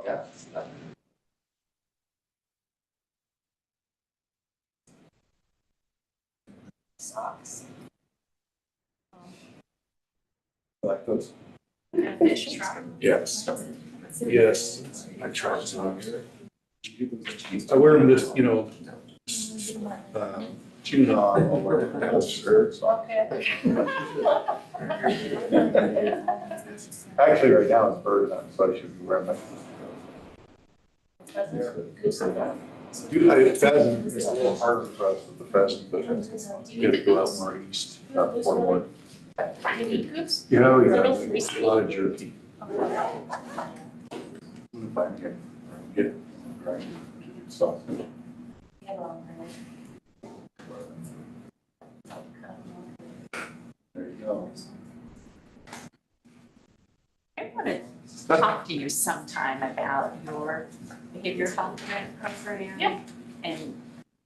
Yeah. Socks. Like those. Fish trap. Yes. Yes. I try to. I wear them just, tune on or shirts. Okay. Actually, right now it's bird time, so I should be wearing my. Pheasant, it's a little harder for us with the pheasant, but you gotta go out more east, not Fort Worth. Yeah, a lot of jerky. If I can get it, right, so. There you go. I want to talk to you sometime about your behavioral health grant program. Yeah. And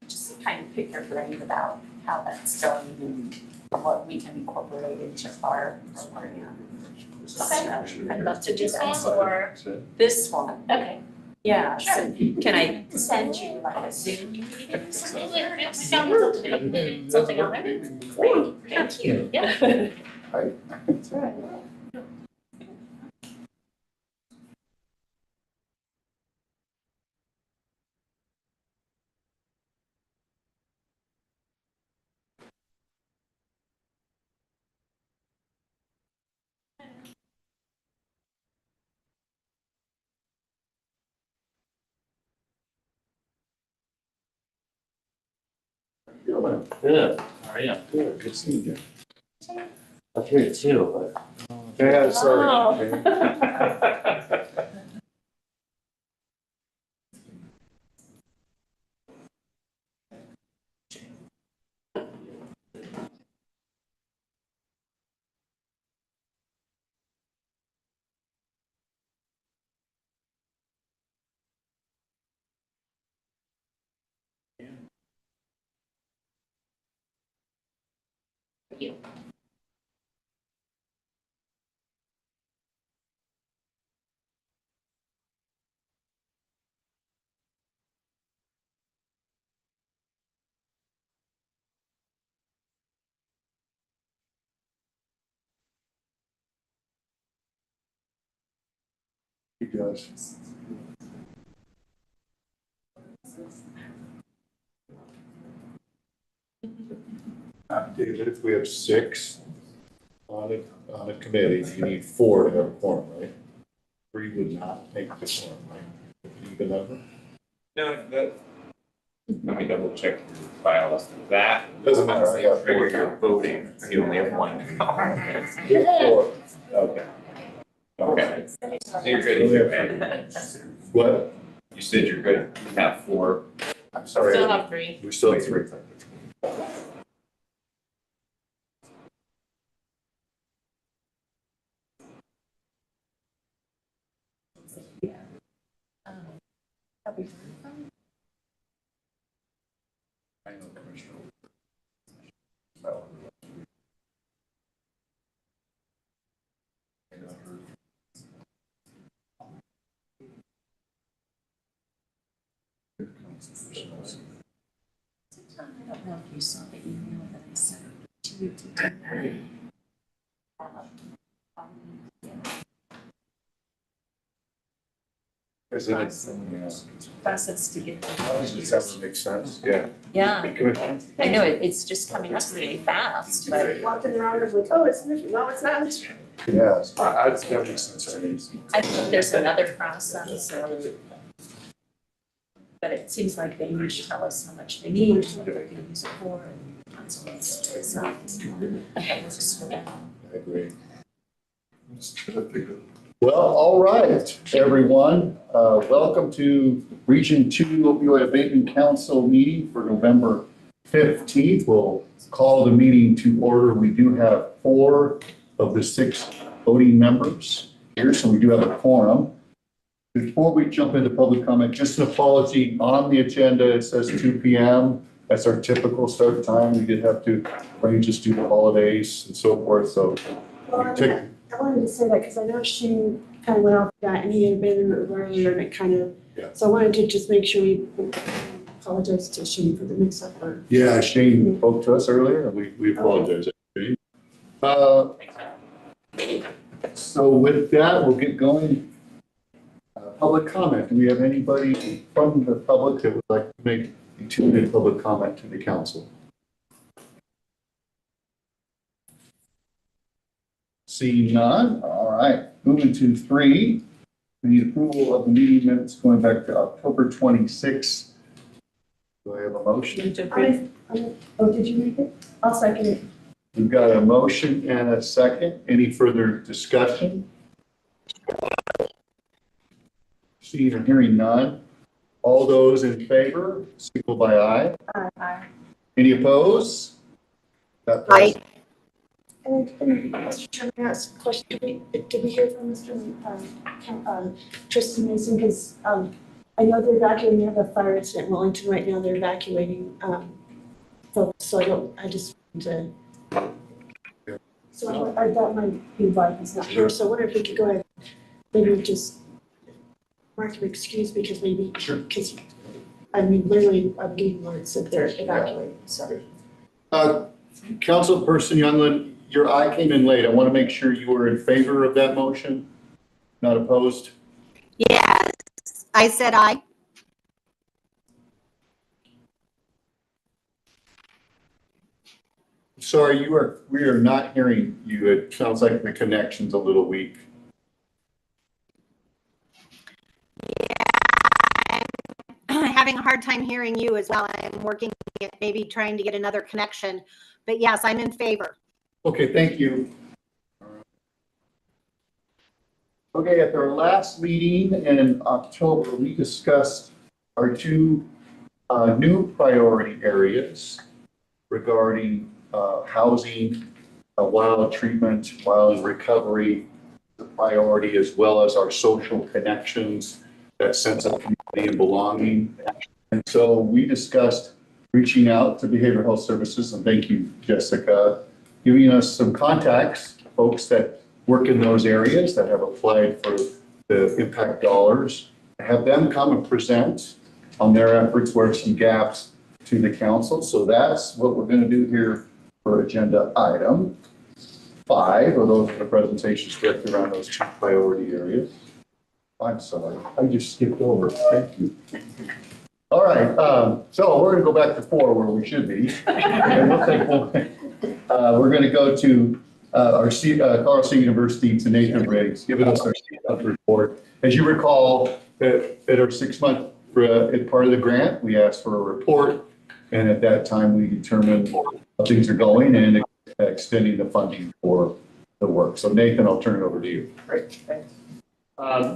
just kind of pick your brain about how that's going and what we can incorporate into our program. Okay. So I'd love to do This one that. or, This one, okay. yeah, so can I send you like a Zoom meeting? Absolutely. Yeah, my calendar's up to date. Something on there. Great, thank you. Yeah. Right. That's right. Good. How are you? Good, good seeing you. I'm here too, Yeah, sorry. Oh. He does. David, if we have 6 on a committee, you need 4 to have a quorum, right? 3 would not make the quorum, right? Even number? No, that, let me double check your files. That Doesn't matter, I got 4 trigger here. your voting, you only have 1. Get 4. Okay. Okay. So you're good either way. What? You said you're good, you have 4. I'm sorry. Still have 3. We still have 3. I know Commissioner. No. I know her. I don't know if you saw the email that I sent to you today. Isn't it? Process to get. Does that make sense? Yeah. Yeah, Good. I know it's just coming up really fast, but Walking around and like, oh, it's Michigan. No, it's not. Yes, that makes sense to me. I think there's another process, but it seems like they need to tell us how much they need, what they're gonna use it for, and so it's not. That works for them. I agree. Well, all right, everyone. Welcome to Region 2 Opioid Abatement Council meeting for November 15th. We'll call the meeting to order. We do have 4 of the 6 voting members here, so we do have a quorum. Before we jump into public comment, just an apology. On the agenda, it says 2 p.m. That's our typical start time. We did have to arrange just due to holidays and so forth, so we took. I wanted to say that because I know she kind of went off that, and he had been in it earlier, and it kind of, Yeah. so I wanted to just make sure we apologize to Shane for the mix-up. Or Yeah, Shane spoke to us earlier, and we apologize. Uh, So with that, we'll get going. Public comment. Do we have anybody from the public that would like to make a 2-minute public comment to the council? Seeing none, all right. Moving to 3, we need approval of the meeting minutes going back to October 26th. Do I have a motion? Oh, did you make it? I'll second it. We've got a motion and a second. Any further discussion? Seeing or hearing none. All those in favor, signal by aye. Aye. Any opposed? That Aye. passes. And Mr. Chairman, I ask a question. Did we hear from Mr. Trustee Mason? Because I know they're evacuating, they have a fire incident in Wellington right now. They're evacuating folks, so I just want to. So I thought might be why he's not here. So I wonder if we could go ahead, maybe just mark him excused because maybe. Sure. Because, I mean, literally, I'm getting words that they're evacuating, so. Councilperson Youngland, your eye came in late. I want to make sure you were in favor of that motion, not opposed. Yes, I said aye. Sorry, we are not hearing you. It sounds like the connection's a little weak. Having a hard time hearing you as well. I'm working at maybe trying to get another connection, but yes, I'm in favor. Okay, thank you. Okay, at our last meeting in October, we discussed our 2 new priority areas regarding housing, while treatment, while in recovery, the priority, as well as our social connections, that sense of community and belonging. And so we discussed reaching out to behavioral health services, and thank you, Jessica, giving us some contacts, folks that work in those areas that have applied for the impact dollars, have them come and present on their efforts where some gaps to the council. So that's what we're going to do here for agenda item 5, or those are the presentations directed around those 2 priority areas. I'm sorry, I just skipped over. Thank you. All right, so we're going to go back to 4 where we should be. And we'll take we're going to go to our Colorado State University to Nathan Riggs, giving us our CFO report. As you recall, at our 6-month part of the grant, we asked for a report, and at that time we determined how things are going and extending the funding for the work. So Nathan, I'll turn it over to you. Great, thanks.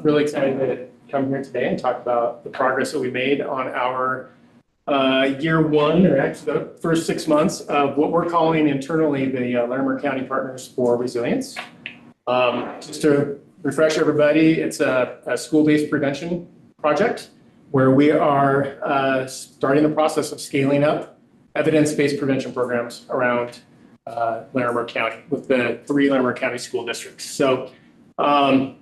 Really excited to come here today and talk about the progress that we made on our year 1, or actually the first 6 months of what we're calling internally the Larimer County Partners for Resilience. Just to refresh everybody, it's a school-based prevention project where we are starting the process of scaling up evidence-based prevention programs around Larimer County with the 3 Larimer County school districts. So I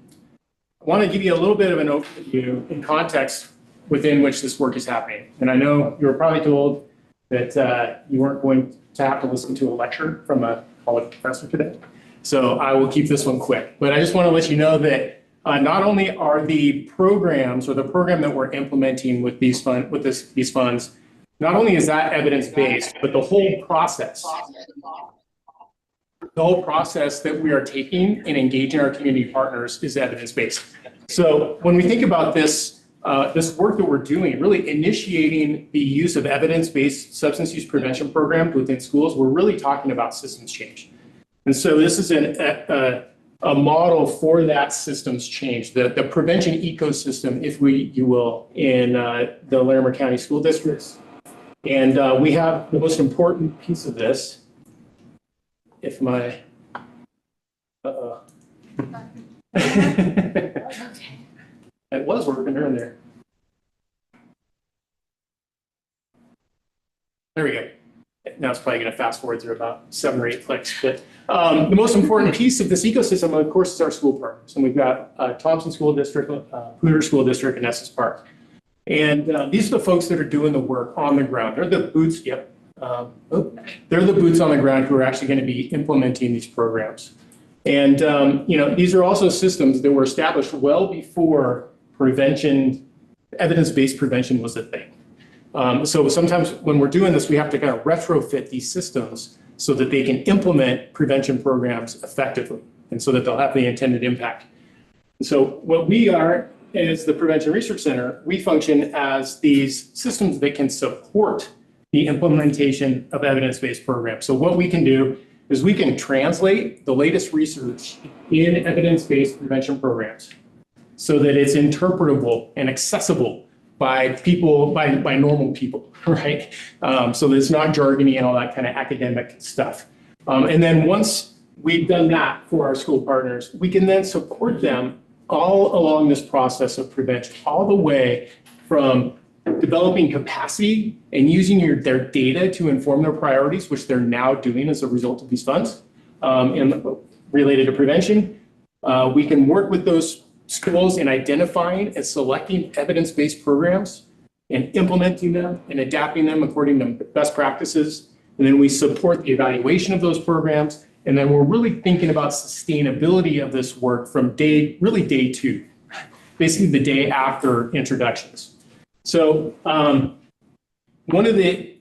want to give you a little bit of an overview in context within which this work is happening. And I know you were probably told that you weren't going to have to listen to a lecture from a college professor today. So I will keep this one quick. But I just want to let you know that not only are the programs or the program that we're implementing with these funds, not only is that evidence-based, but the whole process that we are taking and engaging our community partners is evidence-based. So when we think about this work that we're doing, really initiating the use of evidence-based substance use prevention programs within schools, we're really talking about systems change. And so this is a model for that systems change, the prevention ecosystem, if you will, in the Larimer County school districts. And we have the most important piece of this. If my, it was working earlier. There we go. Now it's probably going to fast forward through about 7 or 8 clicks. But the most important piece of this ecosystem, of course, is our school partners. And we've got Thompson School District, Hoosier School District, and Estes Park. And these are the folks that are doing the work on the ground. They're the boots, they're the boots on the ground who are actually going to be implementing these programs. And, these are also systems that were established well before evidence-based prevention was a thing. So sometimes when we're doing this, we have to kind of retrofit these systems so that they can implement prevention programs effectively and so that they'll have the intended impact. So what we are as the Prevention Research Center, we function as these systems that can support the implementation of evidence-based programs. So what we can do is we can translate the latest research in evidence-based prevention programs so that it's interpretable and accessible by people, by normal people, right? So that it's not jargony and all that kind of academic stuff. And then once we've done that for our school partners, we can then support them all along this process of prevention, all the way from developing capacity and using their data to inform their priorities, which they're now doing as a result of these funds and related to prevention. We can work with those schools in identifying and selecting evidence-based programs and implementing them and adapting them according to best practices. And then we support the evaluation of those programs. And then we're really thinking about sustainability of this work from day 2, basically the day after introductions. So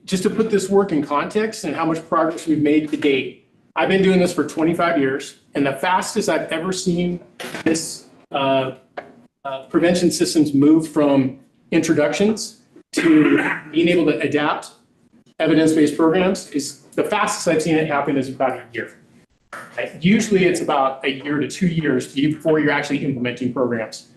just to put this work in context and how much progress we've made to date, I've been doing this for 25 years, and the fastest I've ever seen this prevention systems move from introductions to being able to adapt evidence-based programs is the fastest I've seen it happen is about a year. Usually it's about a year to 2 years before you're actually implementing programs.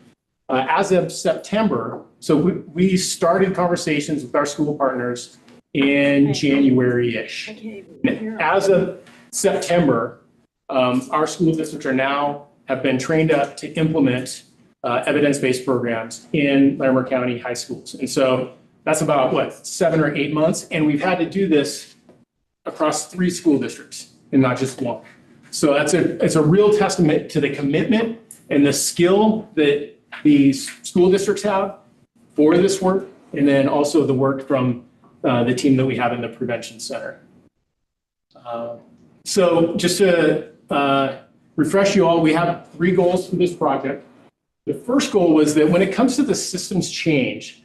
As of September, so we started conversations with our school partners in January-ish. As of September, our school districts have been trained up to implement evidence-based programs in Larimer County high schools. And so that's about 7 or 8 months. And we've had to do this across 3 school districts and not just one. So it's a real testament to the commitment and the skill that these school districts have for this work, and then also the work from the team that we have in the prevention center. So just to refresh you all, we have 3 goals for this project. The first goal was that when it comes to the systems change,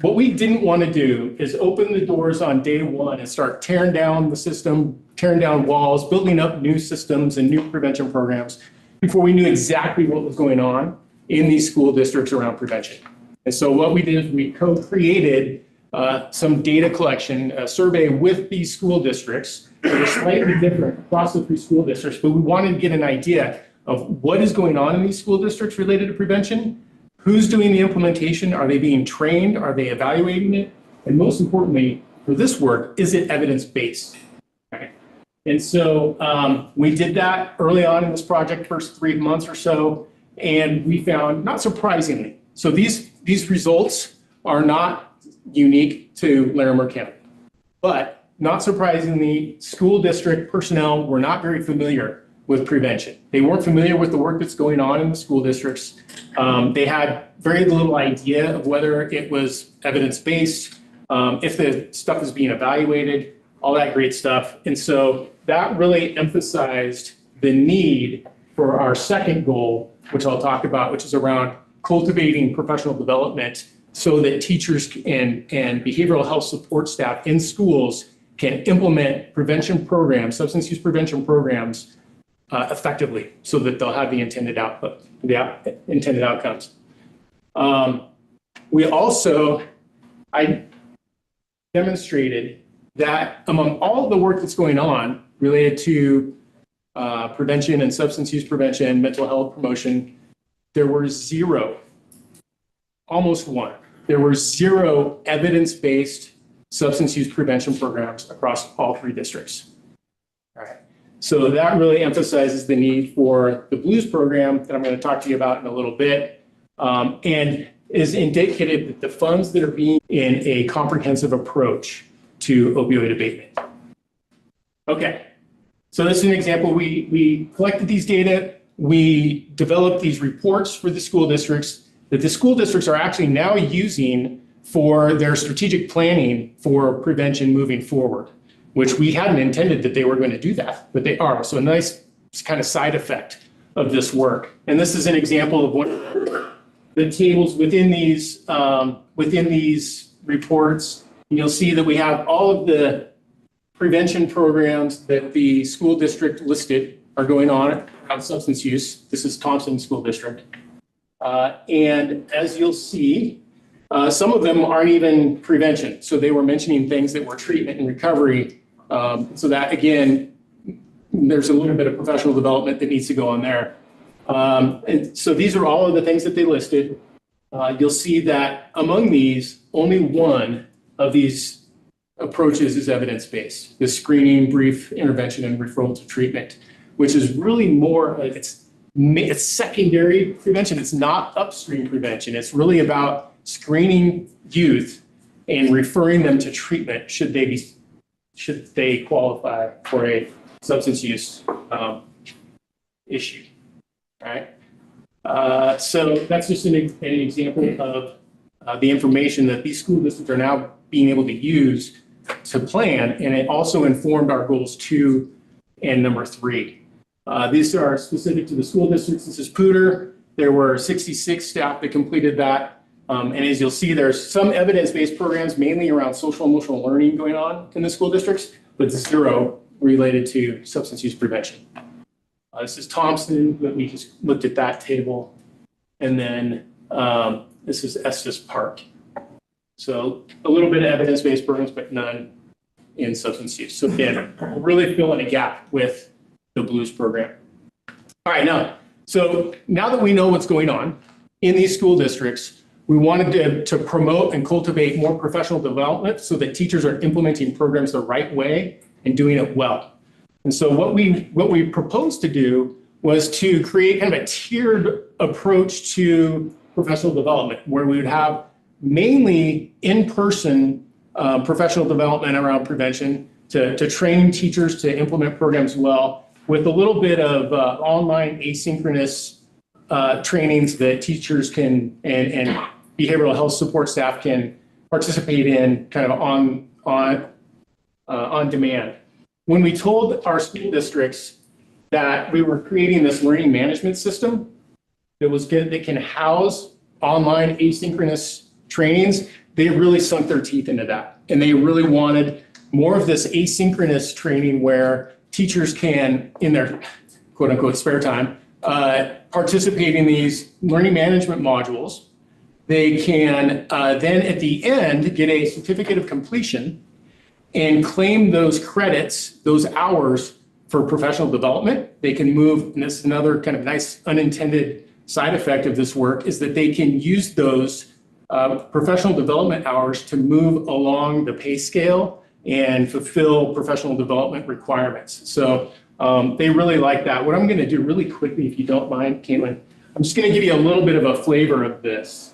what we didn't want to do is open the doors on day 1 and start tearing down the system, tearing down walls, building up new systems and new prevention programs before we knew exactly what was going on in these school districts around prevention. And so what we did is we co-created some data collection, a survey with these school districts that are slightly different across the 3 school districts, but we wanted to get an idea of what is going on in these school districts related to prevention, who's doing the implementation, are they being trained, are they evaluating it, and most importantly, for this work, is it evidence-based? Okay. And so we did that early on in this project, first 3 months or so, and we found, not surprisingly, so these results are not unique to Larimer County, but not surprisingly, school district personnel were not very familiar with prevention. They weren't familiar with the work that's going on in the school districts. They had very little idea of whether it was evidence-based, if the stuff is being evaluated, all that great stuff. And so that really emphasized the need for our second goal, which I'll talk about, which is around cultivating professional development so that teachers and behavioral health support staff in schools can implement prevention programs, substance use prevention programs effectively so that they'll have the intended outcomes. I demonstrated that among all the work that's going on related to prevention and substance use prevention, mental health promotion, there were zero, almost one, there were zero evidence-based substance use prevention programs across all 3 districts. All right. So that really emphasizes the need for the Blues program that I'm going to talk to you about in a little bit, and is indicative that the funds that are being in a comprehensive approach to opioid abatement. Okay, so this is an example. We collected these data. We developed these reports for the school districts that the school districts are actually now using for their strategic planning for prevention moving forward, which we hadn't intended that they were going to do that, but they are. So a nice kind of side effect of this work. And this is an example of one of the tables within these reports. And you'll see that we have all of the prevention programs that the school district listed are going on around substance use. This is Thompson School District. And as you'll see, some of them aren't even prevention. So they were mentioning things that were treatment and recovery. So that, again, there's a little bit of professional development that needs to go on there. And so these are all of the things that they listed. You'll see that among these, only one of these approaches is evidence-based, the screening, brief intervention, and referral to treatment, which is really more, it's secondary prevention. It's not upstream prevention. It's really about screening youth and referring them to treatment should they qualify for a substance use issue, right? So that's just an example of the information that these school districts are now being able to use to plan, and it also informed our goals 2 and number 3. These are specific to the school districts. This is Pooter. There were 66 staff that completed that. And as you'll see, there's some evidence-based programs, mainly around social emotional learning going on in the school districts, but 0 related to substance use prevention. This is Thompson, but we just looked at that table. And then this is Estes Park. So a little bit of evidence-based programs, but none in substance use. So again, we're really filling a gap with the Blues program. All right, now that we know what's going on in these school districts, we wanted to promote and cultivate more professional development so that teachers are implementing programs the right way and doing it well. And so what we proposed to do was to create kind of a tiered approach to professional development, where we would have mainly in-person professional development around prevention to train teachers to implement programs well, with a little bit of online asynchronous trainings that teachers can and behavioral health support staff can participate in kind of on demand. When we told our school districts that we were creating this learning management system that can house online asynchronous trainings, they really sunk their teeth into that. And they really wanted more of this asynchronous training where teachers can, in their quote unquote spare time, participate in these learning management modules. They can then at the end get a certificate of completion and claim those credits, those hours for professional development. They can move, and this is another kind of nice unintended side effect of this work, is that they can use those professional development hours to move along the pay scale and fulfill professional development requirements. So they really like that. What I'm going to do really quickly, if you don't mind, Caitlin, I'm just going to give you a little bit of a flavor of this.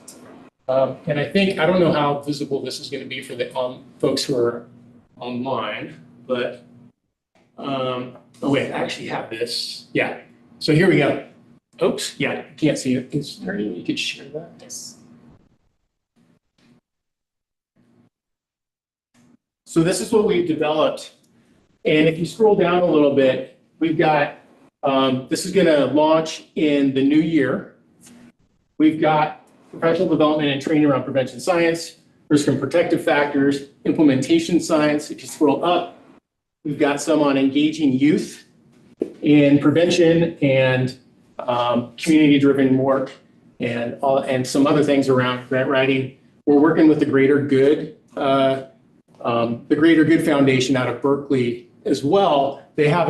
And I don't know how visible this is going to be for the folks who are online, but, oh wait, I actually have this. Yeah, so here we go. Oops, yeah, you can't see it. Is there any way you could share that? Yes. So this is what we've developed. And if you scroll down a little bit, we've got, this is gonna launch in the new year. We've got professional development and training around prevention science, risk and protective factors, implementation science. If you scroll up, we've got some on engaging youth in prevention and community-driven work and some other things around grant writing. We're working with the Greater Good Foundation out of Berkeley as well. They have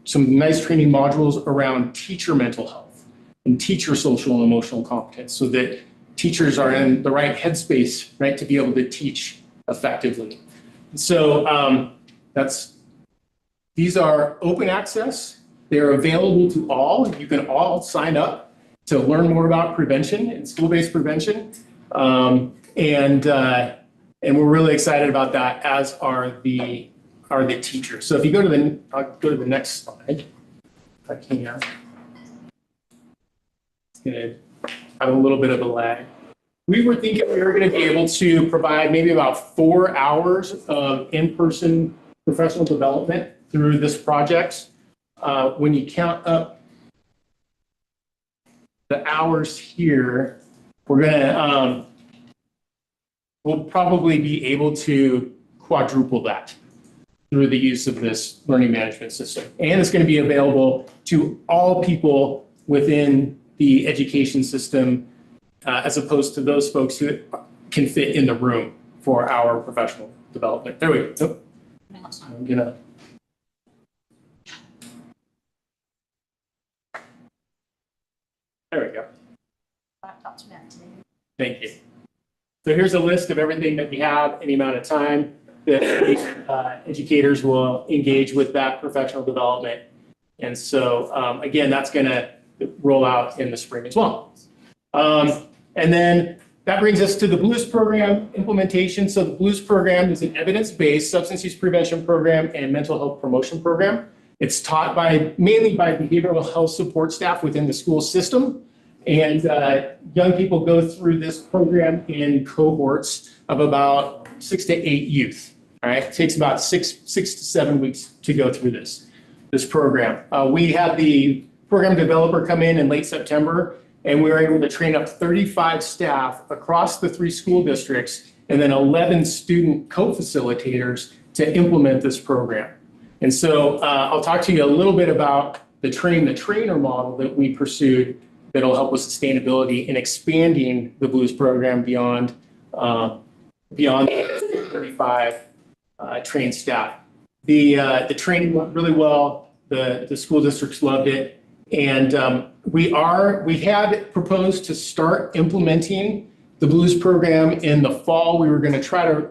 some nice training modules around teacher mental health and teacher social and emotional competence, so that teachers are in the right headspace, right, to be able to teach effectively. So these are open access. They're available to all. You can all sign up to learn more about prevention and school-based prevention. And we're really excited about that, as are the are the teachers. So if you I'll go to the next slide. If I can. It's gonna have a little bit of a lag. We were thinking we were going to be able to provide maybe about 4 hours of in-person professional development through this project. When you count up the hours here, we're going to, we'll probably be able to quadruple that through the use of this learning management system. And it's going to be available to all people within the education system, as opposed to those folks who can fit in the room for our professional development. There we go. I'm gonna. There we go. Laptop's meant to. Thank you. So here's a list of everything that we have, any amount of time that educators will engage with that professional development. And so, again, that's going to roll out in the spring as well. And then that brings us to the Blues program implementation. So the Blues program is an evidence-based substance use prevention program and mental health promotion program. It's taught mainly by behavioral health support staff within the school system. And young people go through this program in cohorts of about 6 to 8 youth. All right, it takes about six to 7 weeks to go through this program. We had the program developer come in late September, and we were able to train up 35 staff across the 3 school districts and then 11 student co-facilitators to implement this program. And so I'll talk to you a little bit about the train the trainer model that we pursued that'll help with sustainability and expanding the Blues program beyond 35 trained staff. The training went really well. The school districts loved it. And we had proposed to start implementing the Blues program in the fall. We were going to try to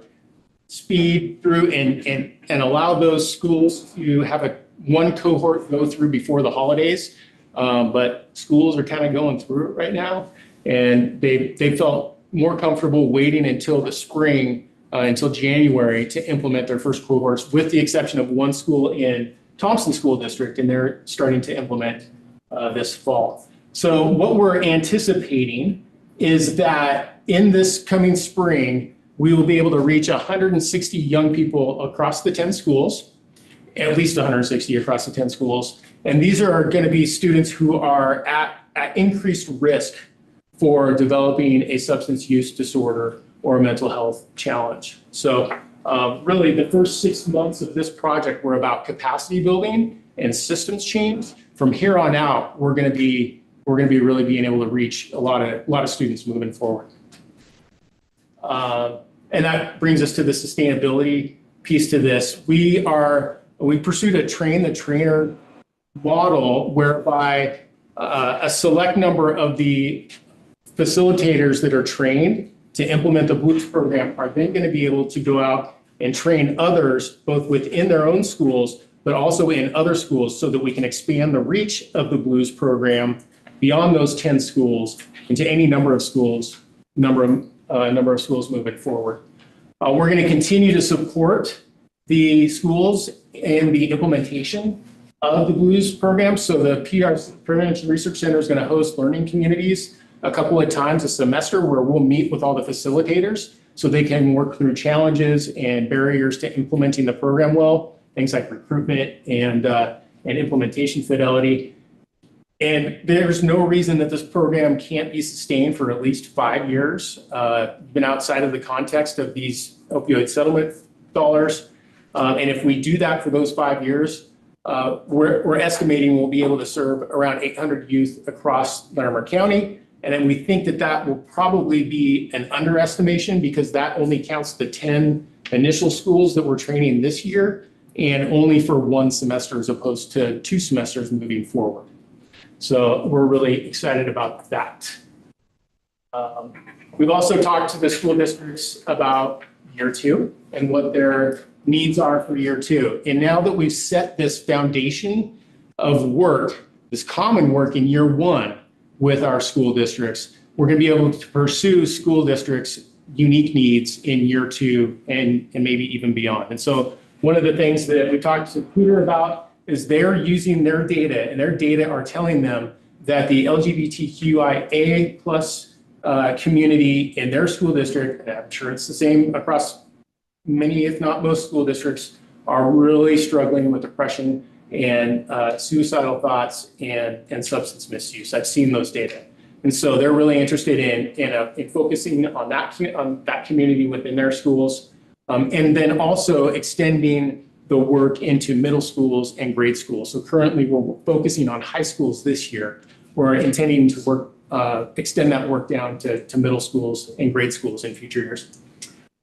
speed through and allow those schools to have one cohort go through before the holidays. But schools are kind of going through it right now, and they felt more comfortable waiting until the spring, until January, to implement their first cohorts, with the exception of one school in Thompson School District, and they're starting to implement this fall. So what we're anticipating is that in this coming spring, we will be able to reach 160 young people across the 10 schools, at least 160 across the 10 schools. And these are going to be students who are at increased risk for developing a substance use disorder or a mental health challenge. So really the first 6 months of this project were about capacity building and systems change. From here on out, we're going to be really being able to reach a lot of students moving forward. And that brings us to the sustainability piece to this. We pursued a train the trainer model whereby a select number of the facilitators that are trained to implement the Blues program are then going to be able to go out and train others, both within their own schools, but also in other schools, so that we can expand the reach of the Blues program beyond those 10 schools into any number of schools, number of schools moving forward. We're going to continue to support the schools in the implementation of the Blues program. So the Prevention Research Center is going to host learning communities a couple of times a semester, where we'll meet with all the facilitators so they can work through challenges and barriers to implementing the program well, things like recruitment and implementation fidelity. And there's no reason that this program can't be sustained for at least 5 years, even outside of the context of these opioid settlement dollars. And if we do that for those 5 years, we're estimating we'll be able to serve around 800 youth across Larimer County. And then we think that will probably be an underestimation, because that only counts the 10 initial schools that we're training this year, and only for 1 semester as opposed to 2 semesters moving forward. So we're really excited about that. We've also talked to the school districts about year 2 and what their needs are for year 2. And now that we've set this foundation of work, this common work in year 1 with our school districts, we're going to be able to pursue school districts' unique needs in year 2 and maybe even beyond. And so one of the things that we talked to Peter about is they're using their data, and their data are telling them that the LGBTQIA plus community in their school district, and I'm sure it's the same across many, if not most school districts, are really struggling with depression and suicidal thoughts and substance misuse. I've seen those data. And so they're really interested in focusing on that community within their schools, and then also extending the work into middle schools and grade schools. So currently we're focusing on high schools this year. We're intending to extend that work down to middle schools and grade schools in future years.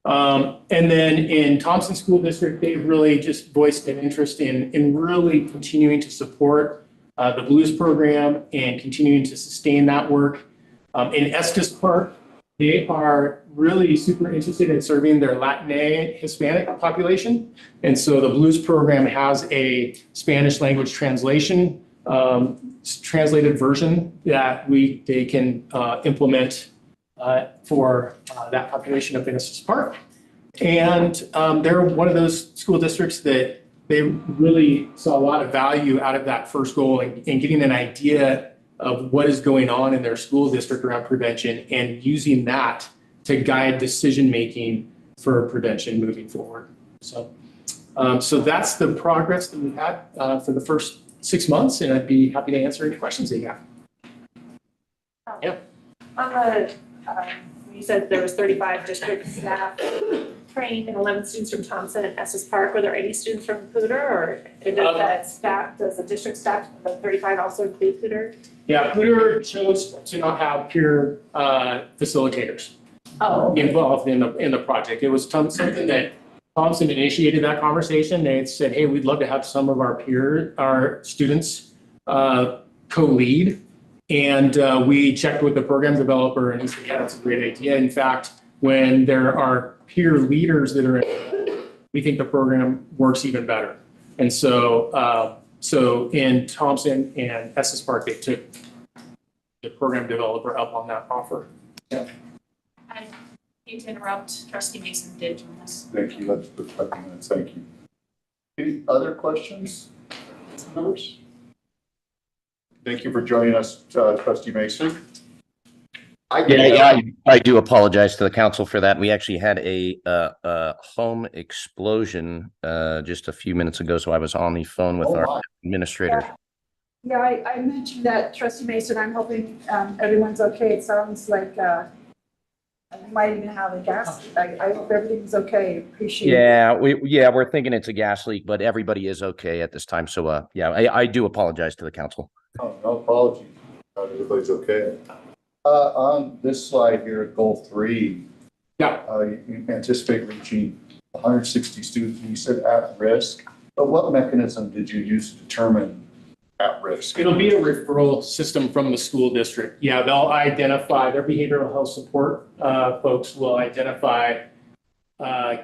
And then in Thompson School District, they've really just voiced an interest in really continuing to support the Blues program and continuing to sustain that work. In Estes Park, they are really super interested in serving their Latinx Hispanic population. And so the Blues program has a Spanish language translation, translated version that they can implement for that population up in Estes Park. And they're one of those school districts that they really saw a lot of value out of that first goal and getting an idea of what is going on in their school district around prevention and using that to guide decision-making for prevention moving forward. So that's the progress that we've had for the first 6 months, and I'd be happy to answer any questions that you have. Yeah. On the, you said there was 35 district staff trained and 11 students from Thompson and Estes Park. Were there any students from Pooter, or does the district staff, the 35 also include Pooter? Yeah, Pooter chose to not have peer facilitators involved in the project. It was something that Thompson initiated that conversation. They had said, hey, we'd love to have some of our students co-lead. And we checked with the program developer, and he said, yeah, that's a great idea. In fact, when there are peer leaders that are in, we think the program works even better. And so in Thompson and Estes Park, they took the program developer up on that offer. Yeah. I hate to interrupt, Trustee Mason did join us. Thank you. Let's put 5 minutes. Thank you. Any other questions? Members? Thank you for joining us, Trustee Mason. I do apologize to the council for that. We actually had a home explosion just a few minutes ago, so I was on the phone with our administrator. Yeah, I mentioned that, Trustee Mason. I'm hoping everyone's okay. It sounds like we might even have a gas. I hope everything's okay. Appreciate it. Yeah, we're thinking it's a gas leak, but everybody is okay at this time. So yeah, I do apologize to the council. Oh, no apologies. Everybody's okay. On this slide here at goal 3, you anticipate reaching 160 students. You said at risk, but what mechanism did you use to determine at risk? It'll be a referral system from the school district. Yeah, they'll identify, their behavioral health support folks will identify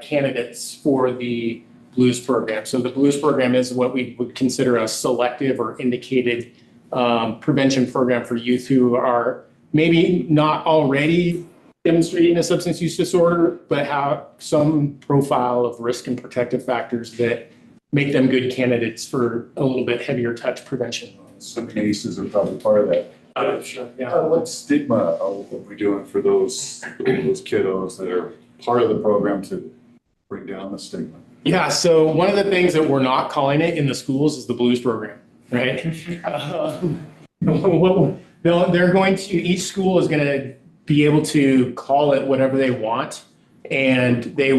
candidates for the Blues program. So the Blues program is what we would consider a selective or indicated prevention program for youth who are maybe not already demonstrating a substance use disorder, but have some profile of risk and protective factors that make them good candidates for a little bit heavier touch prevention. Some cases are probably part of that. Sure. Yeah. What stigma are we doing for those kiddos that are part of the program to bring down the stigma? Yeah. So one of the things that we're not calling it in the schools is the Blues program, right? They're going to, each school is going to be able to call it whatever they want, and they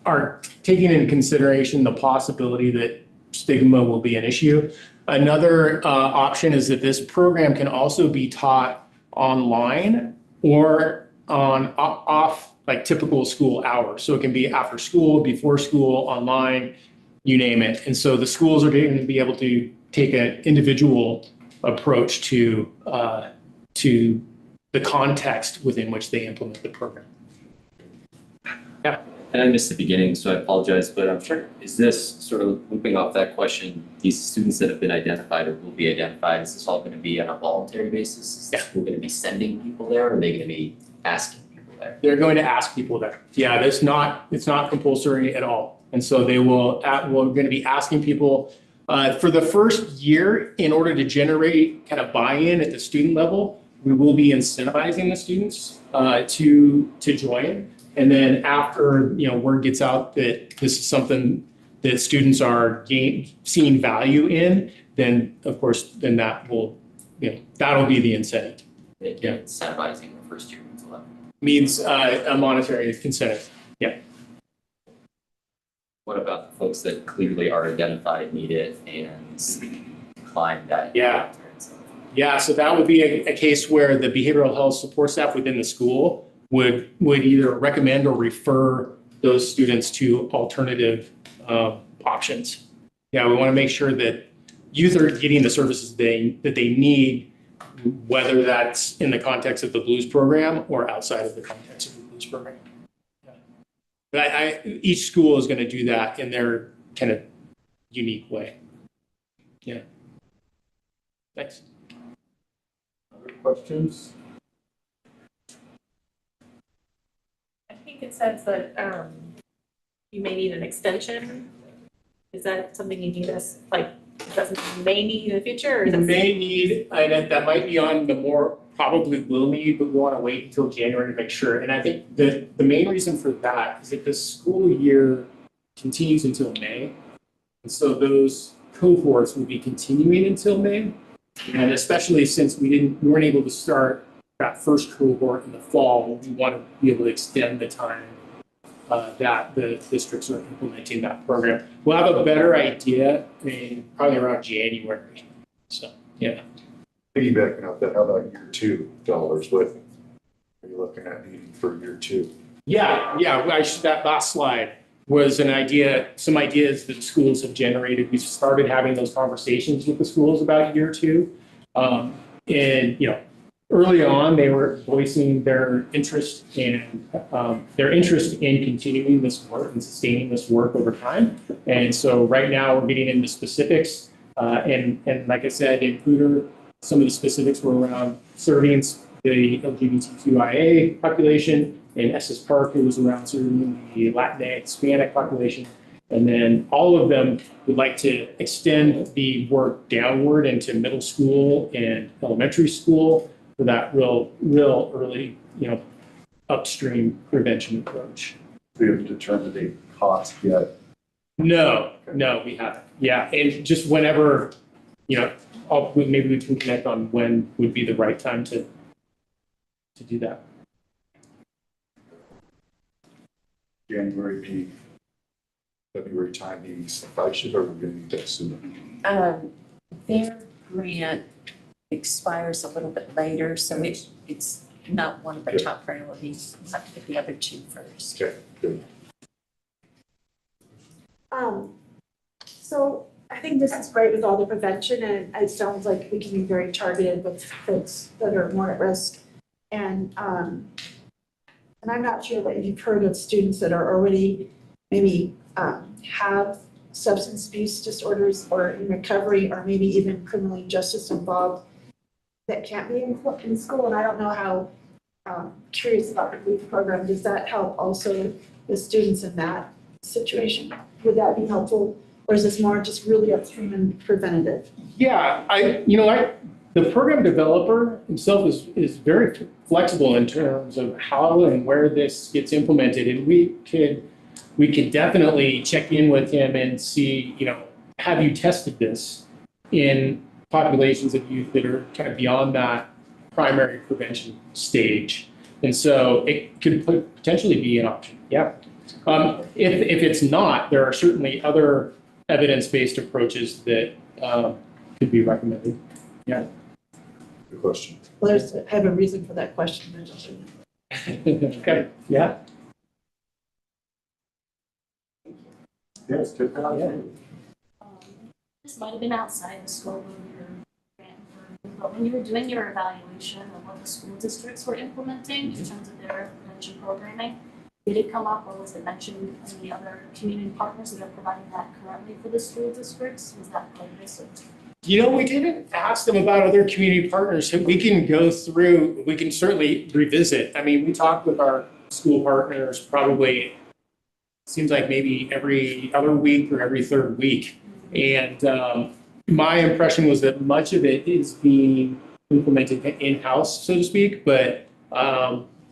are taking into consideration the possibility that stigma will be an issue. Another option is that this program can also be taught online or off like typical school hours. So it can be after school, before school, online, you name it. And so the schools are going to be able to take an individual approach to the context within which they implement the program. Yeah. And I missed the beginning, so I apologize, but I'm sure, is this sort of looping off that question, these students that have been identified or will be identified, is this all going to be on a voluntary basis? Is the school going to be sending people there, or are they going to be asking people there? They're going to ask people there. Yeah, it's not compulsory at all. And so we're going to be asking people for the first year, in order to generate kind of buy-in at the student level, we will be incentivizing the students to join. And then after, word gets out that this is something that students are seeing value in, then of course, then that'll be the incentive. Yeah, incentivizing the first year means 11. Means a monetary incentive. Yeah. What about the folks that clearly are identified, need it, and climb that? Yeah. Yeah, so that would be a case where the behavioral health support staff within the school would either recommend or refer those students to alternative options. Yeah, we want to make sure that youth are getting the services that they need, whether that's in the context of the Blues program or outside of the context of the Blues program. Yeah. But each school is going to do that in their kind of unique way. Yeah. Thanks. Other questions? I think it says that you may need an extension. Is that something you need us, like, doesn't may need in the future? Or You may need, and that might be on the more probably will need, but we want to wait until January to make sure. And I think the main reason for that is that the school year continues until May. And so those cohorts will be continuing until May. And especially since we weren't able to start that first cohort in the fall, we want to be able to extend the time that the districts are implementing that program. We'll have a better idea in probably around January. So, yeah. Piggybacking off that, how about year two dollars? What are you looking at needing for year two? Yeah. That last slide was some ideas that schools have generated. We started having those conversations with the schools about year two. Early on, they were voicing their interest in continuing this work and sustaining this work over time. And so right now we're getting into specifics. And like I said, in Poudre, some of the specifics were around serving the LGBTQIA population. In Estes Park, it was around serving the Latinx, Hispanic population. And then all of them would like to extend the work downward into middle school and elementary school for that real early, upstream prevention approach. We have determined the cost yet? No, we haven't. Yeah, and just whenever, maybe we can connect on when would be the right time to do that. January, February time being sufficient, or we're going to need that sooner? Their grant expires a little bit later, so it's not one of the top priorities. We'll have to get the other two first. Okay, good. So I think this is great with all the prevention, and it sounds like we can be very targeted with folks that are more at risk. And I'm not sure that you've heard of students that are already maybe have substance abuse disorders or in recovery, or maybe even criminal justice involved, that can't be in school. And I don't know how curious about the LEAF program. Does that help also the students in that situation? Would that be helpful? Or is this more just really upstream and preventative? Yeah, the program developer himself is very flexible in terms of how and where this gets implemented. And we could definitely check in with him and see, have you tested this in populations of youth that are kind of beyond that primary prevention stage? And so it could potentially be an option. Yeah. If it's not, there are certainly other evidence-based approaches that could be recommended. Yeah. Good question. Well, I have a reason for that question. Okay. Yeah. Yes, good. Yeah. This might have been outside the scope of your grant, but when you were doing your evaluation of what the school districts were implementing in terms of their prevention programming, did it come up or was it mentioned any other community partners that are providing that currently for the school districts? Was that part of this? We didn't ask them about other community partners. We can go through, we can certainly revisit. I mean, we talked with our school partners probably seems like maybe every other week or every third week. And my impression was that much of it is being implemented in-house, so to speak. But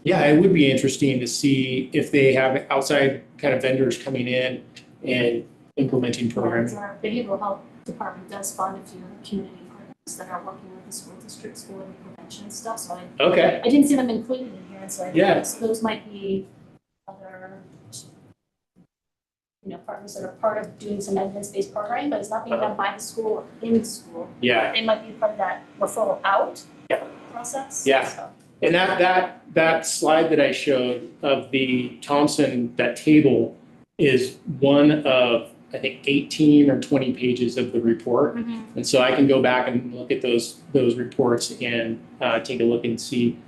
yeah, it would be interesting to see if they have outside kind of vendors coming in and implementing programs. Our behavioral health department does fund a few community partners that are working with the school districts for the prevention stuff. So Okay. I didn't see them included in here, so I Yeah. guess those might be other, partners that are part of doing some evidence-based programming, but it's not being done by the school or in the school. Yeah. They might be part of that referral out Yeah. process. Yeah. So. And that slide that I showed of the Thompson, that table is one of, I think, 18 or 20 pages of the report. Mm-hmm. And so I can go back and look at those reports and take a look and see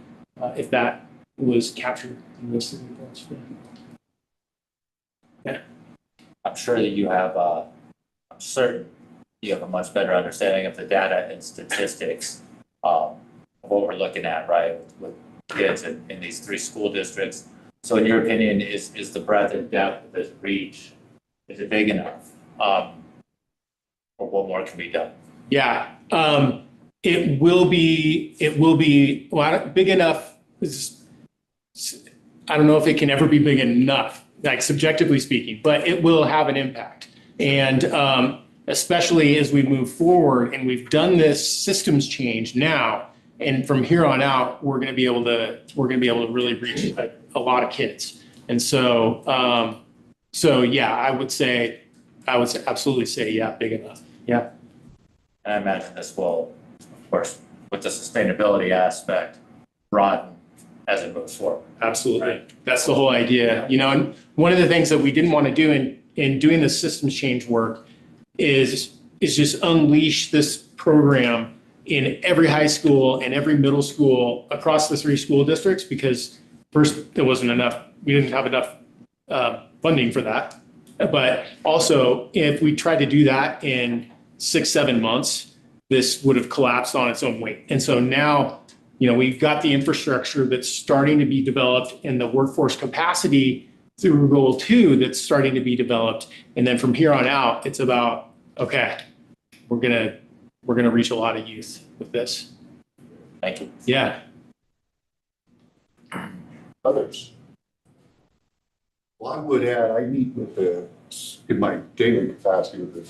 if that was captured in most of the reports. Yeah. I'm sure that you have, I'm certain you have a much better understanding of the data and statistics of what we're looking at, right, with kids in these 3 school districts. So in your opinion, is the breadth and depth of this reach, is it big enough? Or what more can be done? Yeah, it will be big enough. I don't know if it can ever be big enough, like subjectively speaking, but it will have an impact. And especially as we move forward and we've done this systems change now, and from here on out, we're going to be able to really reach a lot of kids. And so, yeah, I would absolutely say, yeah, big enough. Yeah. And I imagine this will, of course, with the sustainability aspect, broaden as it moves forward. Absolutely. Right. That's the whole idea. And one of the things that we didn't want to do in doing the systems change work is just unleash this program in every high school and every middle school across the 3 school districts, because first, there wasn't enough, we didn't have enough funding for that. But also, if we tried to do that in 6-7 months, this would have collapsed on its own weight. And so now, we've got the infrastructure that's starting to be developed and the workforce capacity through Goal 2 that's starting to be developed. And then from here on out, it's about, okay, we're gonna reach a lot of youth with this. Thank you. Yeah. Others? Well, I would add, I meet in my daily capacity with the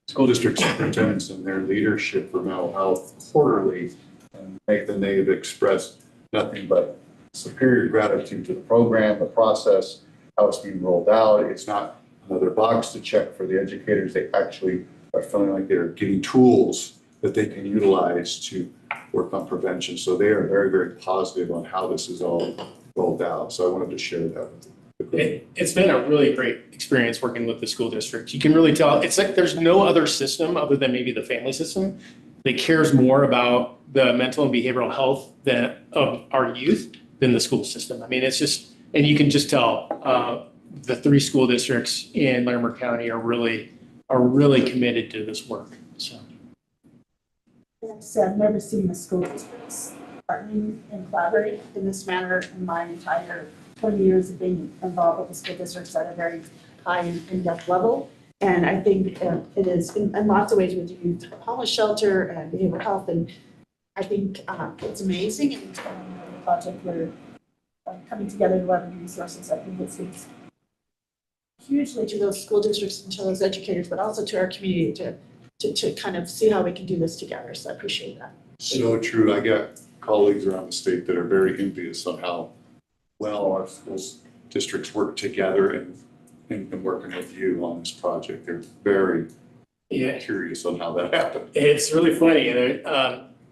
school district superintendents and their leadership for mental health quarterly. And Nathan, they have expressed nothing but superior gratitude to the program, the process, how it's being rolled out. It's not another box to check for the educators. They actually are feeling like they're getting tools that they can utilize to work on prevention. So they are very, very positive on how this is all rolled out. So I wanted to share that with you. It's been a really great experience working with the school district. You can really tell, it's like there's no other system other than maybe the family system that cares more about the mental and behavioral health of our youth than the school system. I mean, it's just, and you can just tell the 3 school districts in Larimer County are really committed to this work. So. Yes, I've never seen the school districts partnering and collaborate in this manner in my entire 20 years of being involved with the school districts at a very high and in-depth level. And I think it is in lots of ways with youth homeless shelter and behavioral health. And I think it's amazing. And it's a project where coming together to leverage resources, I think it speaks hugely to those school districts and to those educators, but also to our community to kind of see how we can do this together. So I appreciate that. So true. I got colleagues around the state that are very envious on how well our school districts work together and working with you on this project. They're very curious on how that happened. It's really funny.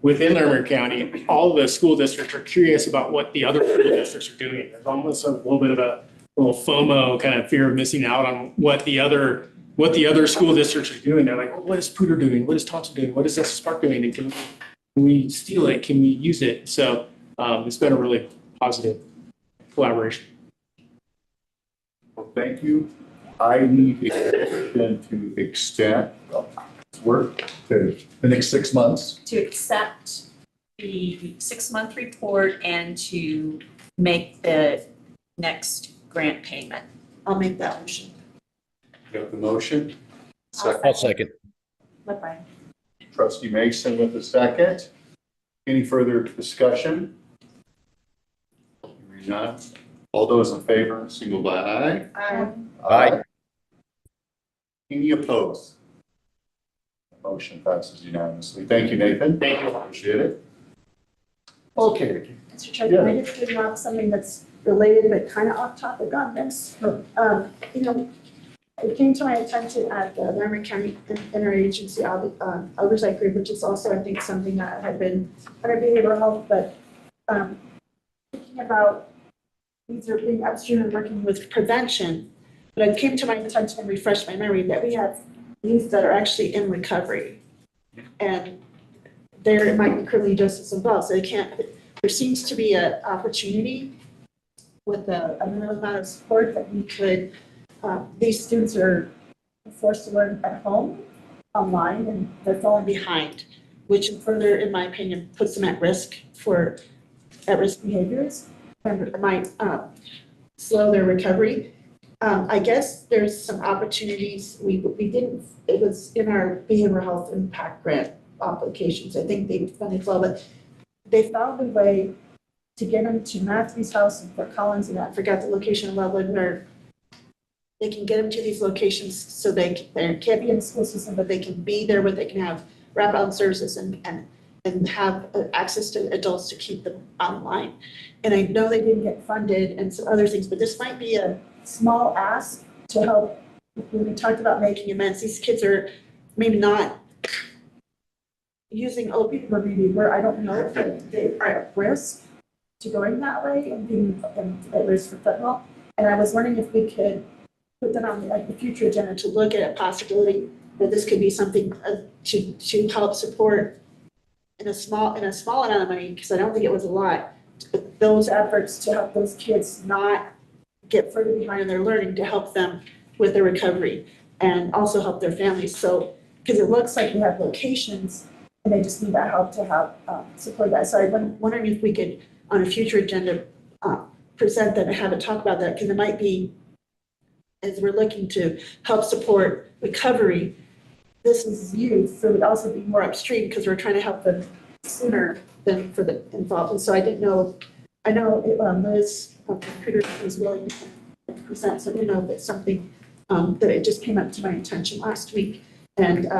Within Larimer County, all the school districts are curious about what the other school districts are doing. There's almost a little bit of a little FOMO, kind of fear of missing out on what the other school districts are doing. They're like, well, what is Poudre doing? What is Thompson doing? What is SS Spark doing? And can we steal it? Can we use it? So it's been a really positive collaboration. Well, thank you. I need to extend work to the next 6 months. To accept the 6-month report and to make the next grant payment. I'll make that motion. You have the motion? I'll second. Let Brian. Trustee Mason with the second. Any further discussion? Hearing none. All those in favor, signal by aye. Aye. Any opposed? Motion passes unanimously. Thank you, Nathan. Thank you. Appreciate it. Okay. Mr. Chairman, I just bring up something that's related but kind of off topic on this. You know, it came to my attention at the Laramie County Interagency Oversight Group, which is also, I think, something that had been under behavioral health, but thinking about these are being upstream and working with prevention. But it came to my attention and refreshed my memory that we have youth that are actually in recovery. And there might be criminal justice involved, so there seems to be an opportunity with a minimum amount of support that we could, these students are forced to learn at home, online, and they're falling behind, which further, in my opinion, puts them at risk for at-risk behaviors and might slow their recovery. I guess there's some opportunities, we didn't, it was in our behavioral health impact grant applications, I think they funded well, but they found a way to get them to Matthew's house in Fort Collins, and I forgot the location of Loveland, where they can get them to these locations so they can't be in the school system, but they can be there where they can have wrap-out services and have access to adults to keep them online. And I know they didn't get funded and some other things, but this might be a small ask to help. When we talked about making amends, these kids are maybe not using opiate, or maybe where I don't know, but they are at risk to going that way and being at risk for fentanyl. And I was wondering if we could put that on the future agenda to look at a possibility that this could be something to help support in a small amount of money, because I don't think it was a lot, those efforts to help those kids not get further behind in their learning, to help them with their recovery and also help their families. So, because it looks like we have locations and they just need that help to help support that. So I'm wondering if we could, on a future agenda, present that and have a talk about that, because it might be, as we're looking to help support recovery, this is youth, so it would also be more upstream because we're trying to help them sooner than for the involved. And so I didn't know, I know Liz Critter was willing to present, so I didn't know if it's something that it just came up to my attention last week. And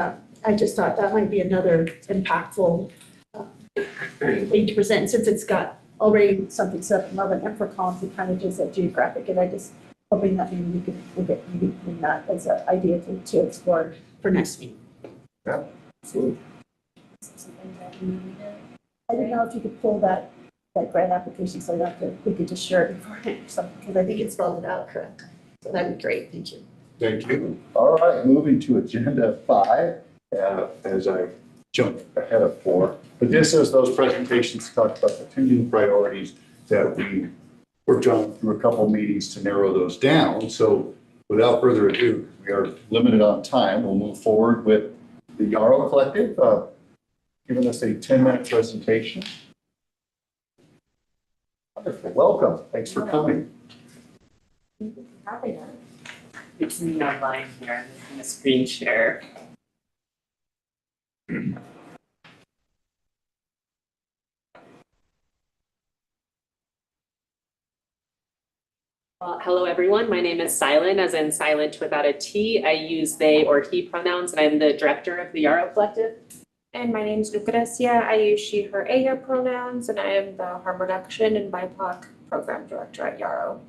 I just thought that might be another impactful thing to present. And since it's got already something set up in Love and for columns, it kind of gives that geographic, and I just hoping that maybe we could maybe bring that as an idea to explore for next meeting. Yeah, absolutely. I didn't know if you could pull that grant application so that we could just share it beforehand or something, because I think it spelled it out correctly. So that'd be great. Thank you. Thank you. All right, moving to agenda 5, as I jump ahead of 4. But this is those presentations talk about the 2 new priorities that we worked on through a couple meetings to narrow those down. So without further ado, we are limited on time. We'll move forward with the Yarrow Collective, giving us a 10-minute presentation. Wonderful. Welcome. Thanks for coming. It's me online here. I'm going to screen share. Hello, everyone. My name is Silent, as in silent without a T. I use they or he pronouns, and I'm the director of the Yarrow Collective. And my name is Lucrecia. I use she, her, ella pronouns, and I am the harm reduction and BIPOC program director at Yarrow.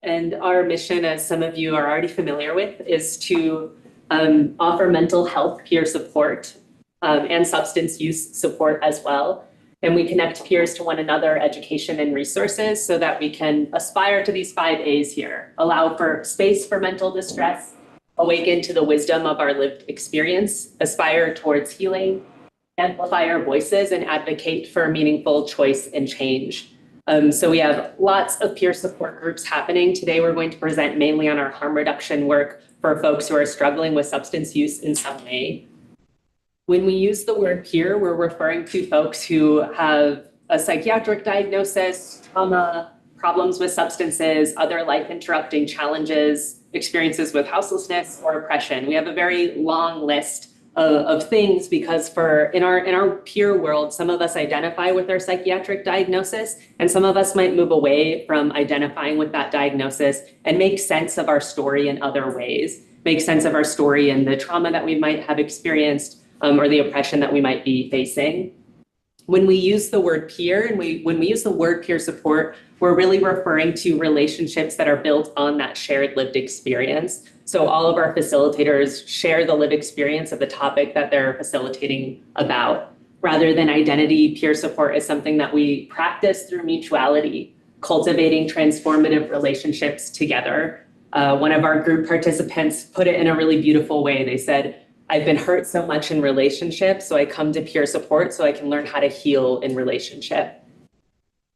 And our mission, as some of you are already familiar with, is to offer mental health peer support and substance use support as well. And we connect peers to one another, education and resources, so that we can aspire to these 5 A's here: allow for space for mental distress, awaken to the wisdom of our lived experience, aspire towards healing, amplify our voices, and advocate for meaningful choice and change. So we have lots of peer support groups happening. Today, we're going to present mainly on our harm reduction work for folks who are struggling with substance use in some way. When we use the word peer, we're referring to folks who have a psychiatric diagnosis, trauma, problems with substances, other life interrupting challenges, experiences with houselessness or oppression. We have a very long list of things because in our peer world, some of us identify with our psychiatric diagnosis and some of us might move away from identifying with that diagnosis and make sense of our story in other ways, make sense of our story and the trauma that we might have experienced or the oppression that we might be facing. When we use the word peer and when we use the word peer support, we're really referring to relationships that are built on that shared lived experience. So all of our facilitators share the lived experience of the topic that they're facilitating about. Rather than identity, peer support is something that we practice through mutuality, cultivating transformative relationships together. One of our group participants put it in a really beautiful way. They said, I've been hurt so much in relationships, so I come to peer support so I can learn how to heal in relationship.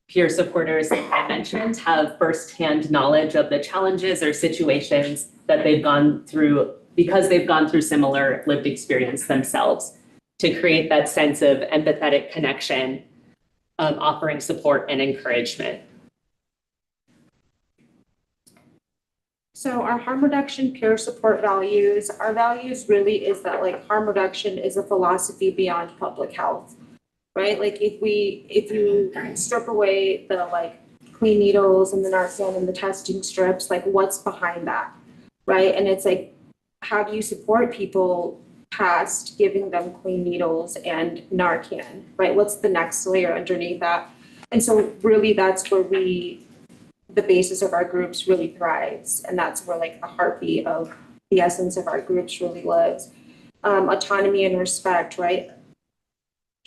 Peer supporters, like I mentioned, have firsthand knowledge of the challenges or situations that they've gone through because they've gone through similar lived experience themselves to create that sense of empathetic connection, offering support and encouragement. So our harm reduction peer support values, our values really is that like harm reduction is a philosophy beyond public health, right? Like if you strip away the like clean needles and the Narcan and the testing strips, like what's behind that, right? And it's like, how do you support people past giving them clean needles and Narcan, right? What's the next layer underneath that? And so really that's where the basis of our groups really thrives. And that's where like the heartbeat of the essence of our groups really lives. Autonomy and respect, right?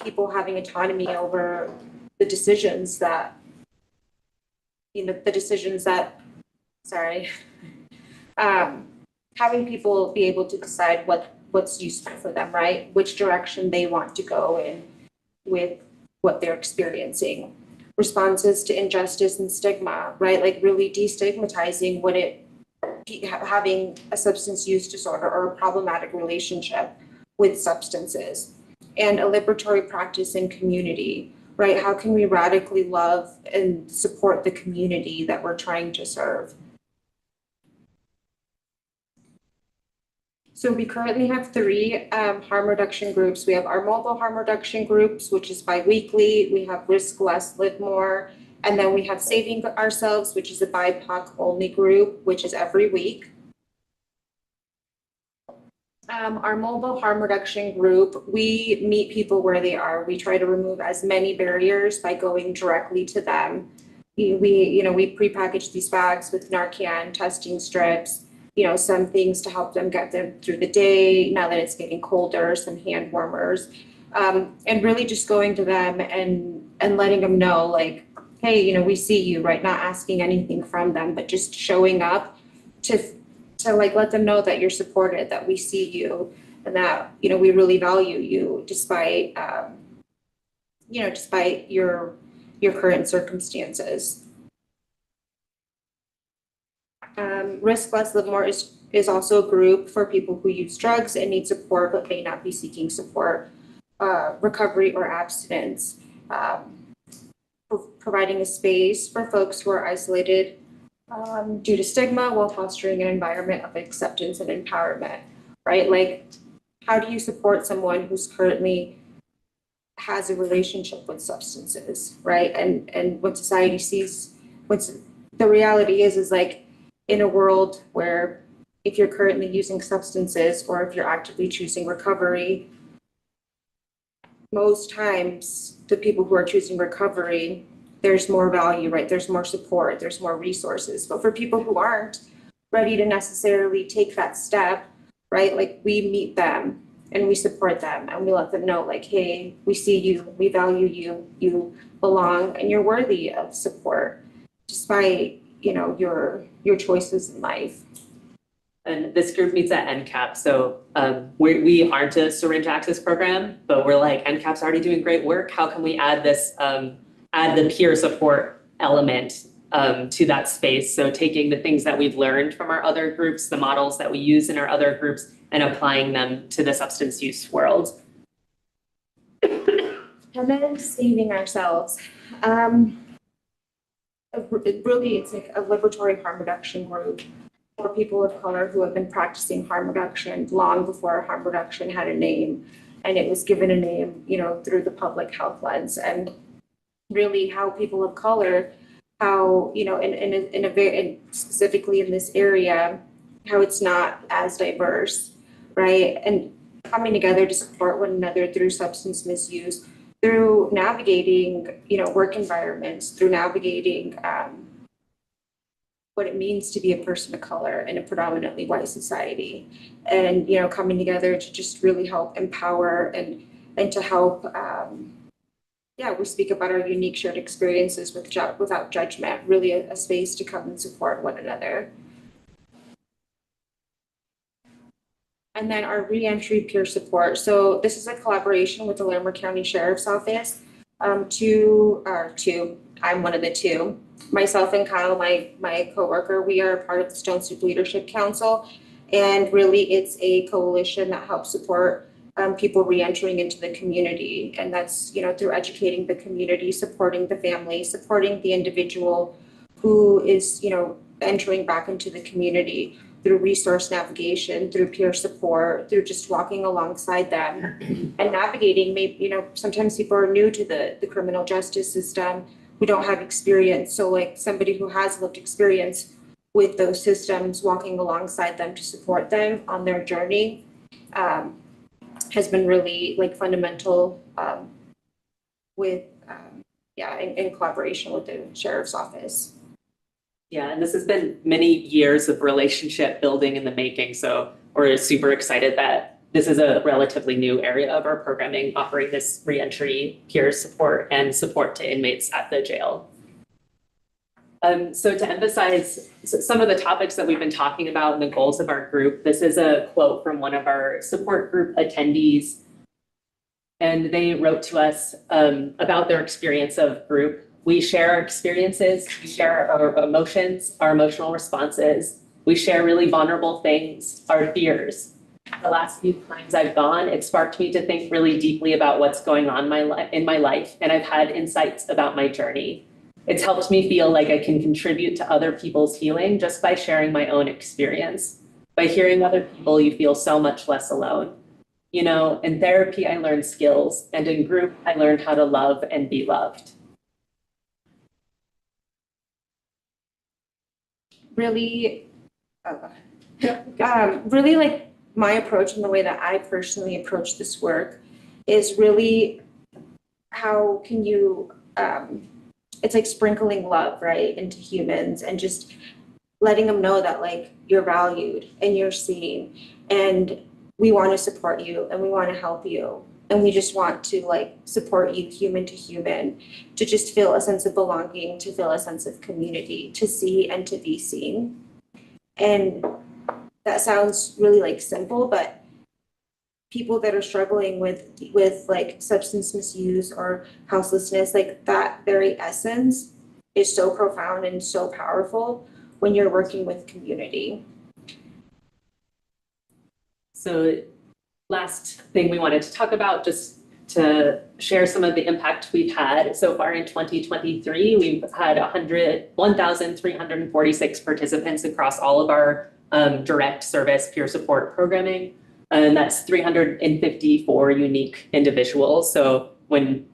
People having autonomy over the decisions that, having people be able to decide what's useful for them, right? Which direction they want to go in with what they're experiencing. Responses to injustice and stigma, right? Like really destigmatizing having a substance use disorder or a problematic relationship with substances, and a liberatory practice in community, right? How can we radically love and support the community that we're trying to serve? So we currently have 3 harm reduction groups. We have our mobile harm reduction groups, which is bi-weekly. We have Risk Less, Live More. And then we have Saving Ourselves, which is a BIPOC only group, which is every week. Our mobile harm reduction group, we meet people where they are. We try to remove as many barriers by going directly to them. We prepackage these bags with Narcan, testing strips, some things to help them get them through the day. Now that it's getting colder, some hand warmers, and really just going to them and letting them know like, hey, we see you, right? Not asking anything from them, but just showing up to like let them know that you're supported, that we see you, and that we really value you despite despite your current circumstances. Risk Less, Live More is also a group for people who use drugs and need support but may not be seeking support, recovery or abstinence, providing a space for folks who are isolated due to stigma while fostering an environment of acceptance and empowerment, right? Like, how do you support someone who's currently has a relationship with substances, right? And what society sees, the reality is like, in a world where if you're currently using substances or if you're actively choosing recovery, most times the people who are choosing recovery, there's more value, right? There's more support, there's more resources. But for people who aren't ready to necessarily take that step, right? Like we meet them and we support them and we let them know like, hey, we see you, we value you, you belong and you're worthy of support despite your choices in life. And this group meets at NCAP. So we aren't a syringe access program, but we're like, NCAP's already doing great work. How can we add this, add the peer support element to that space? So taking the things that we've learned from our other groups, the models that we use in our other groups, and applying them to the substance use world. And then Saving Ourselves. it's like a liberatory harm reduction group for people of color who have been practicing harm reduction long before harm reduction had a name. And it was given a name, you know, through the public health lens, and really how people of color, how, you know, in a very, and specifically in this area, how it's not as diverse, right? And coming together to support one another through substance misuse, through navigating, you know, work environments, through navigating what it means to be a person of color in a predominantly white society, and, you know, coming together to just really help empower and to help, we speak about our unique shared experiences without judgment, really a space to come and support one another. And then our reentry peer support. So this is a collaboration with the Larimer County Sheriff's Office. I'm one of the two. Myself and Kyle, my coworker, we are part of the Stone Soup Leadership Council. And really it's a coalition that helps support people reentering into the community. And that's, you know, through educating the community, supporting the family, supporting the individual who is, you know, entering back into the community, through resource navigation, through peer support, through just walking alongside them and navigating. Maybe, you know, sometimes people are new to the criminal justice system who don't have experience. So like somebody who has lived experience with those systems, walking alongside them to support them on their journey has been really like fundamental in collaboration with the Sheriff's Office. Yeah, and this has been many years of relationship building in the making. So we're super excited that this is a relatively new area of our programming, offering this reentry peer support and support to inmates at the jail. So to emphasize some of the topics that we've been talking about and the goals of our group, this is a quote from one of our support group attendees. And they wrote to us about their experience of group. We share our experiences, we share our emotions, our emotional responses. We share really vulnerable things, our fears. The last few times I've gone, it sparked me to think really deeply about what's going on in my life, and I've had insights about my journey. It's helped me feel like I can contribute to other people's healing just by sharing my own experience. By hearing other people, you feel so much less alone. You know, in therapy, I learned skills, and in group, I learned how to love and be loved. Really, really like my approach and the way that I personally approach this work is really how can you, it's like sprinkling love, right, into humans and just letting them know that like you're valued and you're seen and we want to support you and we want to help you. And we just want to like support you human to human, to just feel a sense of belonging, to feel a sense of community, to see and to be seen. And that sounds really like simple, but people that are struggling with like substance misuse or houselessness, like that very essence is so profound and so powerful when you're working with community. So last thing we wanted to talk about, just to share some of the impact we've had so far in 2023. We've had 1,346 participants across all of our direct service peer support programming. And that's 354 unique individuals. So when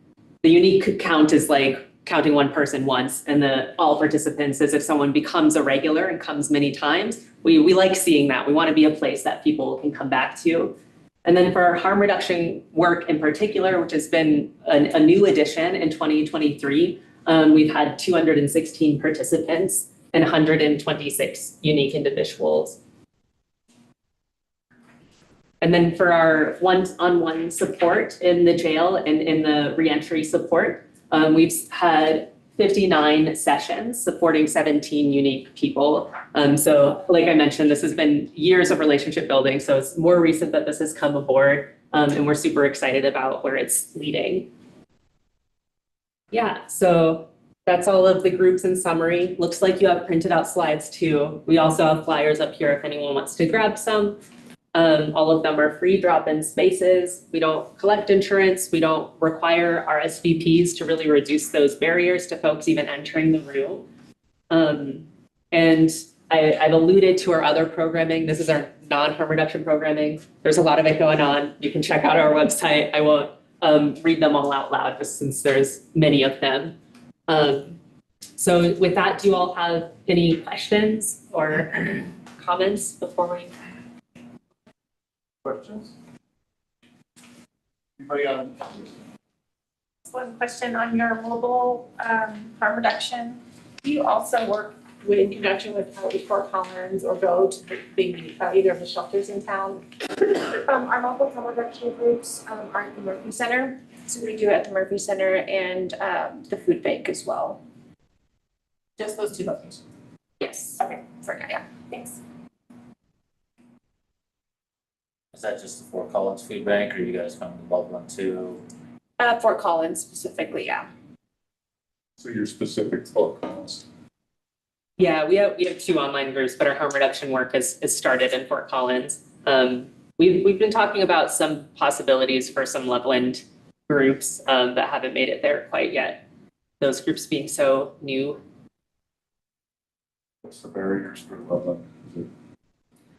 the unique count is like counting one person once, and the all participants is if someone becomes a regular and comes many times, we like seeing that. We want to be a place that people can come back to. And then for our harm reduction work in particular, which has been a new addition in 2023, we've had 216 participants and 126 unique individuals. And then for our one-on-one support in the jail and in the reentry support, we've had 59 sessions supporting 17 unique people. So like I mentioned, this has been years of relationship building. So it's more recent that this has come aboard, and we're super excited about where it's leading. Yeah, so that's all of the groups in summary. Looks like you have printed out slides too. We also have flyers up here if anyone wants to grab some. All of them are free drop-in spaces. We don't collect insurance. We don't require RSVPs to really reduce those barriers to folks even entering the room. And I've alluded to our other programming. This is our non-harm reduction programming. There's a lot of it going on. You can check out our website. I won't read them all out loud just since there's many of them. So with that, do you all have any questions or comments before we? Questions? Anybody on? One question on your mobile harm reduction. Do you also work in conjunction with Fort Collins or go to either of the shelters in town? Our mobile harm reduction groups are at the Murphy Center. So we do it at the Murphy Center and the food bank as well. Just those two locations? Yes. Okay, sorry, yeah, thanks. Is that just the Fort Collins Food Bank, or you guys come to Loveland too? Fort Collins specifically, yeah. So your specific focus. Yeah, we have two online groups, but our harm reduction work has started in Fort Collins. We've been talking about some possibilities for some Loveland groups that haven't made it there quite yet. Those groups being so new. What's the barriers for Loveland?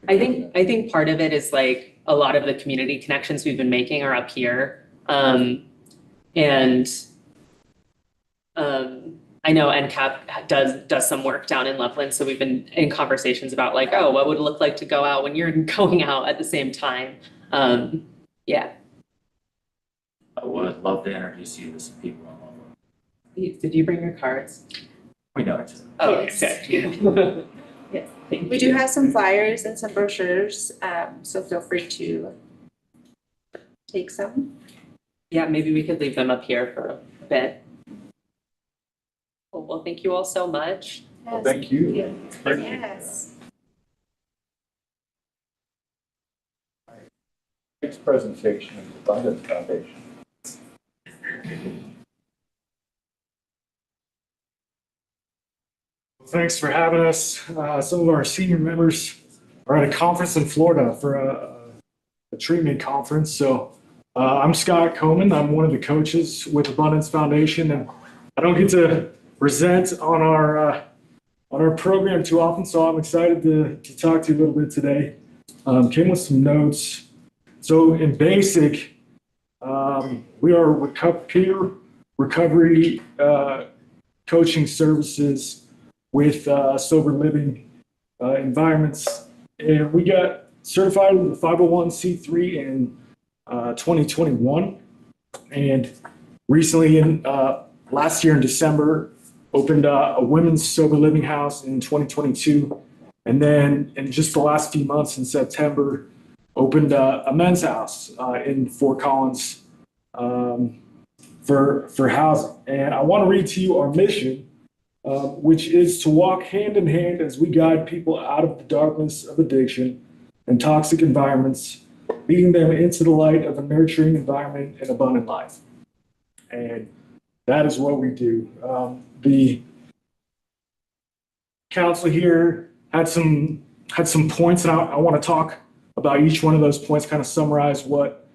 I think part of it is like a lot of the community connections we've been making are up here. I know NCAP does some work down in Loveland, so we've been in conversations about like, oh, what would it look like to go out when you're going out at the same time? Yeah. I would love to introduce you to some people in Loveland. Did you bring your cards? We know each other. Oh, Yes. okay. Yes, thank We you. do have some flyers and some brochures, so feel free to take some. Yeah, maybe we could leave them up here for a bit. Well, thank you all so much. Well, thank you. Yes. Next presentation is the Abundance Foundation. Thanks for having us. Some of our senior members are at a conference in Florida for a treatment conference. So I'm Scott Coleman. I'm one of the coaches with Abundance Foundation, and I don't get to present on our program too often. So I'm excited to talk to you a little bit today. Came with some notes. So in basic, we are peer recovery coaching services with sober living environments. And we got certified with a 501c3 in 2021. And recently, last year in December, opened a women's sober living house in 2022. And then in just the last few months in September, opened a men's house in Fort Collins for housing. And I want to read to you our mission, which is to walk hand in hand as we guide people out of the darkness of addiction and toxic environments, leading them into the light of a nurturing environment and abundant life. And that is what we do. The council here had some points, and I want to talk about each one of those points, kind of summarize what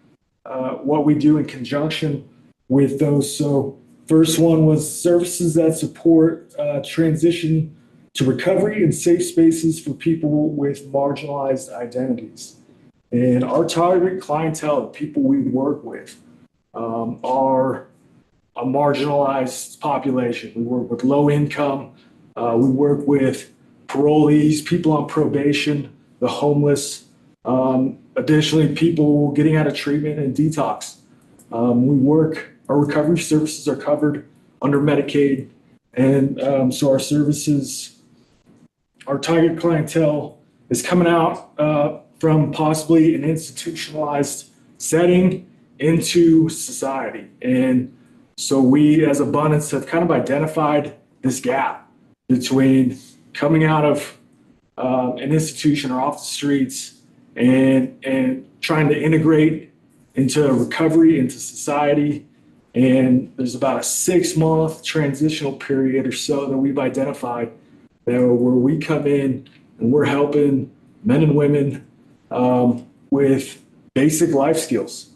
we do in conjunction with those. So first one was services that support transition to recovery and safe spaces for people with marginalized identities. And our target clientele, the people we work with, are a marginalized population. We work with low income, we work with parolees, people on probation, the homeless, additionally, people getting out of treatment and detox. Our recovery services are covered under Medicaid. And so our services, our target clientele is coming out from possibly an institutionalized setting into society. And so we as Abundance have kind of identified this gap between coming out of an institution or off the streets and trying to integrate into recovery, into society. And there's about a 6-month transitional period or so that we've identified where we come in and we're helping men and women with basic life skills.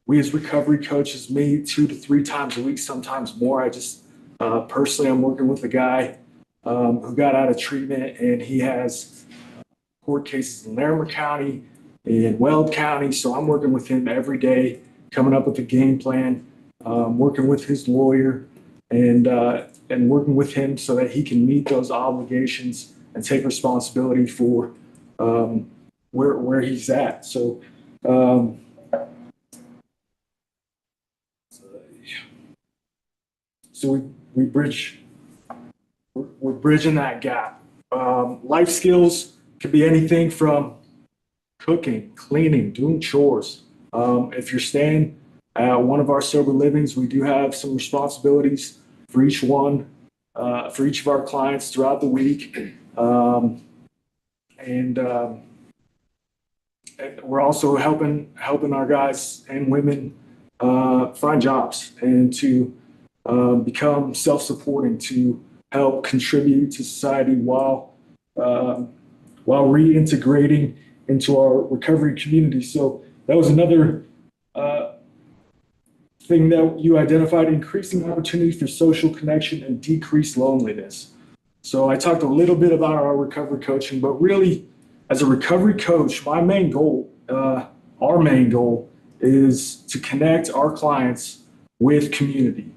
We as recovery coaches meet 2 to 3 times a week, sometimes more. I just Personally, I'm working with a guy who got out of treatment, and he has court cases in Larimer County, in Weld County. So I'm working with him every day, coming up with a game plan, working with his lawyer, and working with him so that he can meet those obligations and take responsibility for where he's at. So we're bridging that gap. Life skills could be anything from cooking, cleaning, doing chores. If you're staying at one of our sober livings, we do have some responsibilities for each one, for each of our clients throughout the week. And we're also helping our guys and women find jobs and to become self-supporting, to help contribute to society while reintegrating into our recovery community. So that was another thing that you identified: increasing opportunity for social connection and decreased loneliness. So I talked a little bit about our recovery coaching, but really, as a recovery coach, my main goal, our main goal, is to connect our clients with community.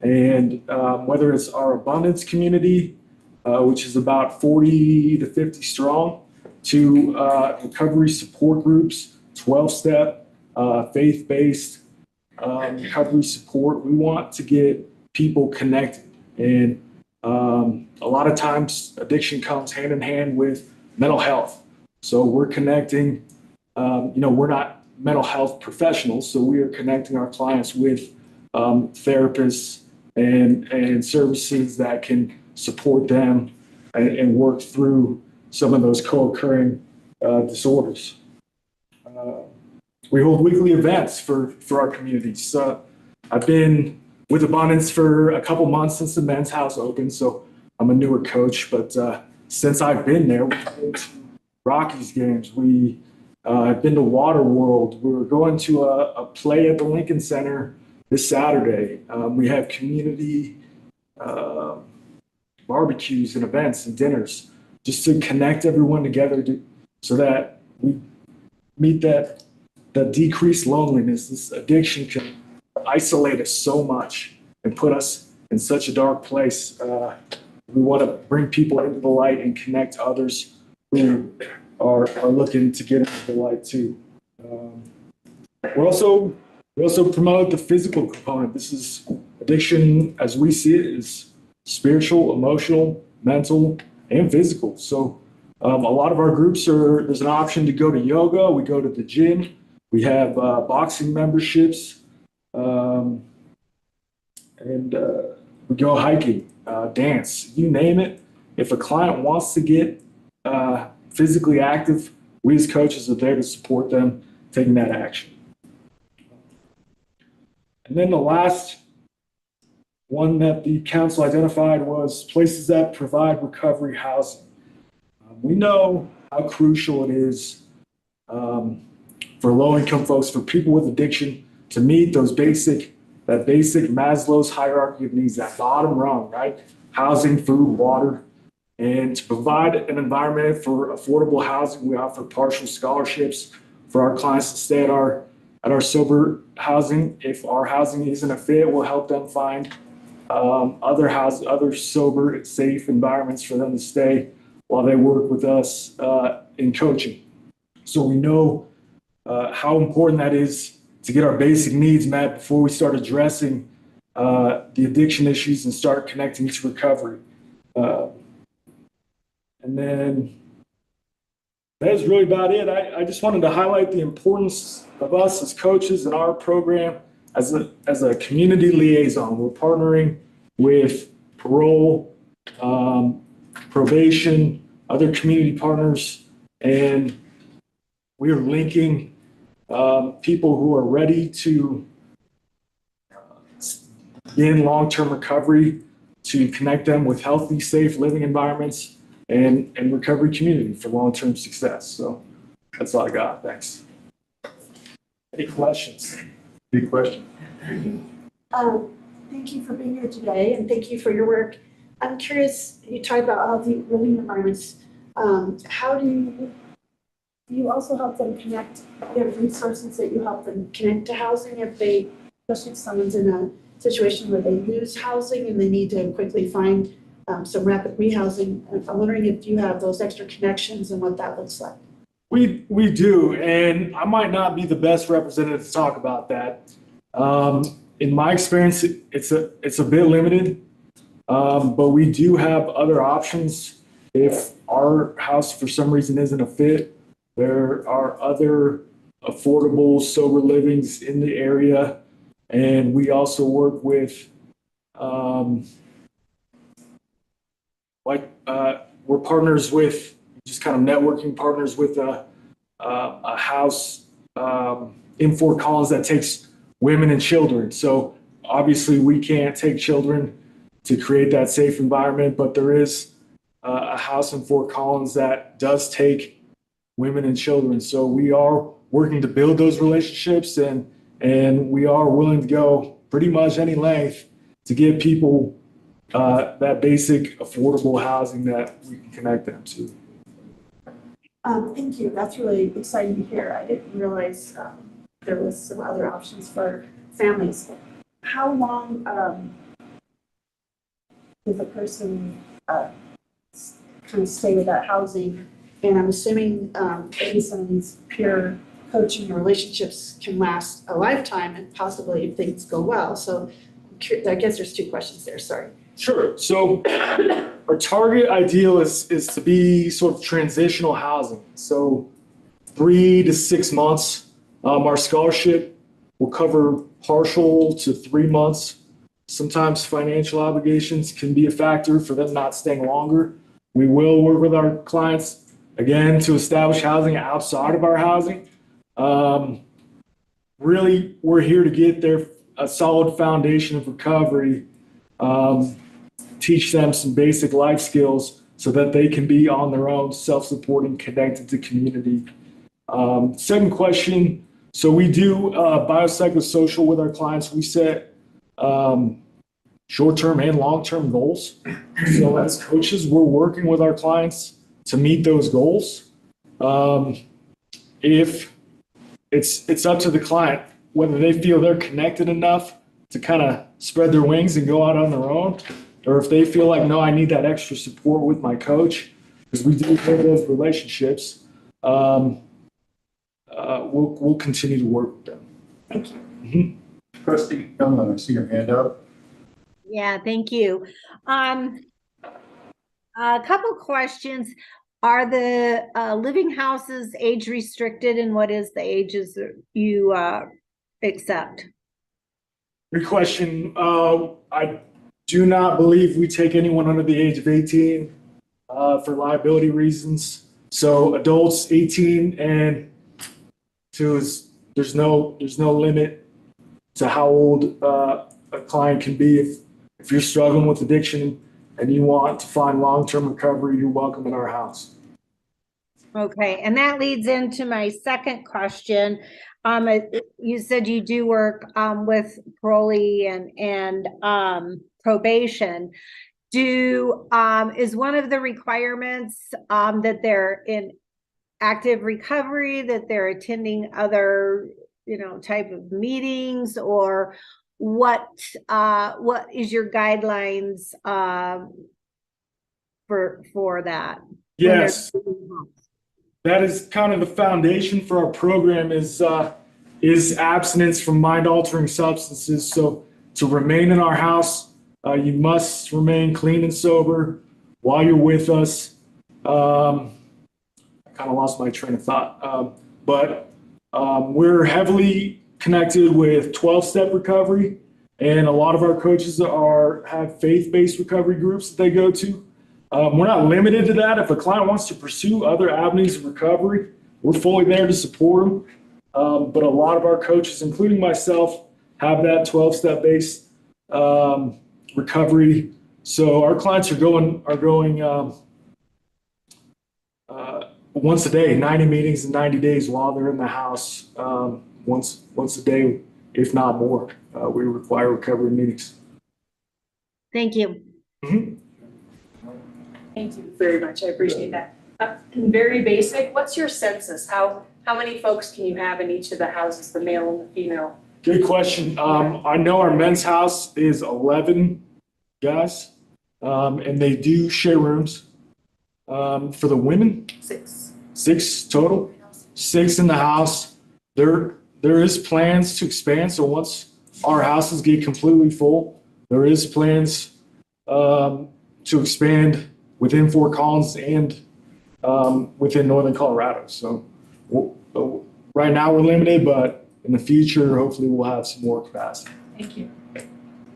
And whether it's our abundance community, which is about 40 to 50 strong, to recovery support groups, 12-step, faith-based recovery support. We want to get people connected. And a lot of times addiction comes hand in hand with mental health. So we're connecting, we're not mental health professionals, so we are connecting our clients with therapists and services that can support them and work through some of those co-occurring disorders. We hold weekly events for our communities. I've been with Abundance for a couple months since the men's house opened, so I'm a newer coach, but since I've been there, we've been to Rockies games. I've been to Water World. We're going to a play at the Lincoln Center this Saturday. We have community barbecues and events and dinners just to connect everyone together so that we meet that decreased loneliness. This addiction can isolate us so much and put us in such a dark place. We want to bring people into the light and connect others who are looking to get into the light too. We also promote the physical component. This is addiction, as we see it, is spiritual, emotional, mental, and physical. So a lot of our groups there's an option to go to yoga. We go to the gym. We have boxing memberships, and we go hiking, dance, you name it. If a client wants to get physically active, we as coaches are there to support them taking that action. And then the last one that the council identified was places that provide recovery housing. We know how crucial it is for low-income folks, for people with addiction, to meet that basic Maslow's hierarchy of needs, that bottom rung, right? Housing, food, water. And to provide an environment for affordable housing, we offer partial scholarships for our clients to stay at our sober housing. If our housing isn't a fit, we'll help them find other sober, safe environments for them to stay while they work with us in coaching. So we know how important that is to get our basic needs met before we start addressing the addiction issues and start connecting to recovery. And then that's really about it. I just wanted to highlight the importance of us as coaches and our program as a community liaison. We're partnering with parole, probation, other community partners, and we are linking people who are ready to begin long-term recovery to connect them with healthy, safe living environments and recovery community for long-term success. So that's all I got. Thanks. Any questions? Big question. thank you for being here today and thank you for your work. I'm curious, you talked about healthy living environments. How do you also help them connect? Do you have resources that you help them connect to housing if they, especially if someone's in a situation where they lose housing and they need to quickly find some rapid rehousing? I'm wondering if you have those extra connections and what that looks like. We do, and I might not be the best representative to talk about that. In my experience, it's a bit limited, but we do have other options. If our house for some reason isn't a fit, there are other affordable sober livings in the area, and we also work with we're partners with, just kind of networking partners with a house in Fort Collins that takes women and children. So obviously we can't take children to create that safe environment, but there is a house in Fort Collins that does take women and children. So we are working to build those relationships, and we are willing to go pretty much any length to give people that basic affordable housing that we can connect them to. Thank you. That's really exciting to hear. I didn't realize there was some other options for families. How long does a person kind of stay with that housing? And I'm assuming maybe some of these peer coaching relationships can last a lifetime and possibly if things go well. So I guess there's two questions there. Sorry. Sure. So our target ideal is to be sort of transitional housing. So 3 to 6 months. Our scholarship will cover partial to 3 months. Sometimes financial obligations can be a factor for them not staying longer. We will work with our clients, again, to establish housing outside of our housing. Really, we're here to get a solid foundation of recovery, teach them some basic life skills so that they can be on their own, self-supporting, connected to community. Second question, so we do biopsychosocial with our clients. We set short-term and long-term goals. So as coaches, we're working with our clients to meet those goals. If it's up to the client whether they feel they're connected enough to kind of spread their wings and go out on their own, or if they feel like, no, I need that extra support with my coach, because we do have those relationships, we'll continue to work with them. Thank you. Mm-hmm. Trustee Young, I see your hand up. Yeah, thank you. A couple questions. Are the living houses age restricted, and what is the ages that you accept? Good question. I do not believe we take anyone under the age of 18 for liability reasons. So adults 18 and to there's no limit to how old a client can be. If you're struggling with addiction and you want to find long-term recovery, you're welcome in our house. Okay, and that leads into my second question. You said you do work with parolee and probation. Is one of the requirements that they're in active recovery, that they're attending other, type of meetings, or what is your guidelines for that? Yes. That is kind of the foundation for our program is abstinence from mind-altering substances. So to remain in our house, you must remain clean and sober while you're with us. I kind of lost my train of thought, but we're heavily connected with 12-step recovery, and a lot of our coaches have faith-based recovery groups that they go to. We're not limited to that. If a client wants to pursue other avenues of recovery, we're fully there to support them. But a lot of our coaches, including myself, have that 12-step based recovery. So our clients are going once a day, 90 meetings in 90 days while they're in the house, once a day, if not more. We require recovery meetings. Thank you. Thank you very much, I appreciate that. Very basic, what's your census? How many folks can you have in each of the houses, the male and the female? Good question. I know our men's house is 11 guys, and they do share rooms. For the women, 6 total, 6 in the house. There is plans to expand. So once our houses get completely full, there is plans to expand within Fort Collins and within Northern Colorado. So right now we're limited, but in the future, hopefully we'll have some more capacity. Thank you.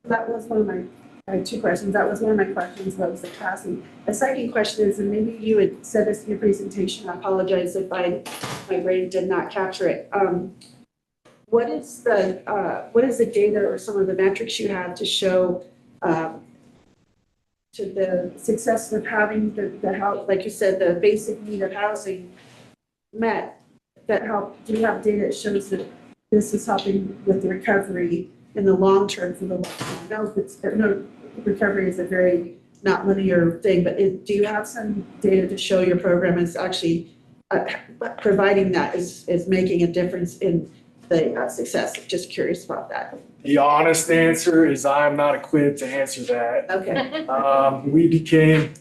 That was one of my, I had 2 questions. That was one of my questions, what was the capacity? The second question is, and maybe you had said this in your presentation, I apologize if my brain did not capture it. What is the data or some of the metrics you have to show to the success of having the house, like you said, the basic need of housing met, that help, do you have data that shows that this is helping with the recovery in the long term for the long term? No, recovery is a very not linear thing, but do you have some data to show your program is actually providing that is making a difference in the success? Just curious about that. The honest answer is I'm not equipped to answer that. Okay. We became.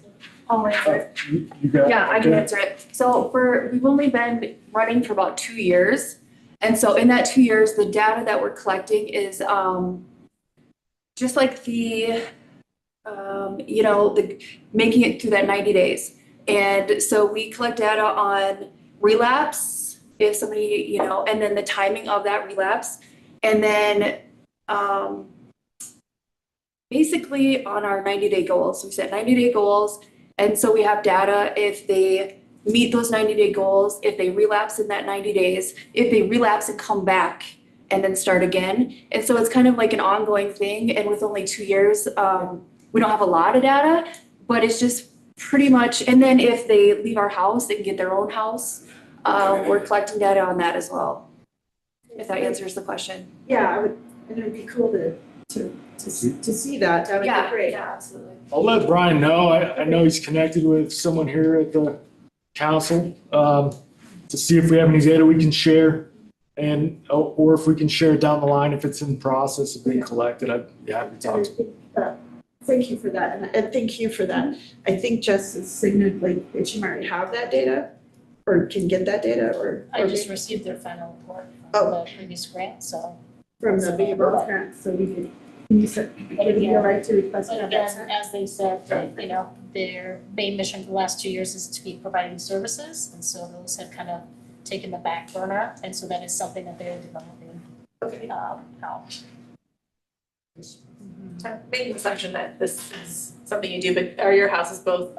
I'll answer it. You got it. Yeah, I can answer it. So we've only been running for about 2 years. And so in that 2 years, the data that we're collecting is just like the making it through that 90 days. And so we collect data on relapse, if somebody, and then the timing of that relapse. And then basically on our 90-day goals. So we set 90-day goals. And so we have data if they meet those 90-day goals, if they relapse in that 90 days, if they relapse and come back and then start again. And so it's kind of like an ongoing thing. And with only 2 years, we don't have a lot of data, but it's just pretty much, and then if they leave our house and get their own house, we're collecting data on that as well, if that answers the question. Yeah, it would be cool to see that. That would be great. Yeah, absolutely. I'll let Brian know. I know he's connected with someone here at the council to see if we have any data we can share, and or if we can share it down the line if it's in the process of being collected. I'd be happy to talk to you. Thank you for that, and thank you for that. I think Jess has signaled like that you might have that data, or can get that data, or. I just received their final report from the previous grant, so. From the behavioral grant, so we could, you said, would it be all right to request But that? again, as they said, their main mission for the last 2 years is to keep providing services, and so those have kind of taken the back burner, and so that is something that they're developing. Now. I'm making the assumption that this is something you do, but are your houses both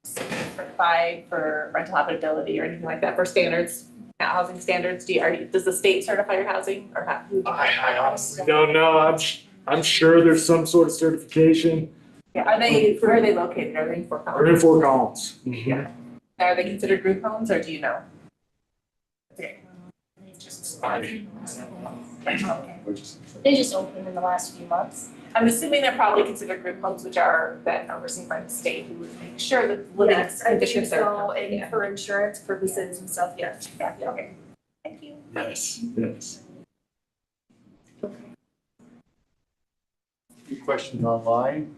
certified for rental habitability or anything like that for standards, housing standards? Does the state certify your housing or I honestly don't know. I'm sure there's some sort of certification. Yeah, where are they located? Are they in Fort Collins? We're in Fort Collins. Yeah. Are they considered group homes or do you know? Okay. They just opened in the last few months. I'm assuming they're probably considered group homes, which are then overseen by the state, who would make sure that living conditions are. And for insurance purposes and stuff, yes. Yeah, okay. Thank you. Yes. Any questions online?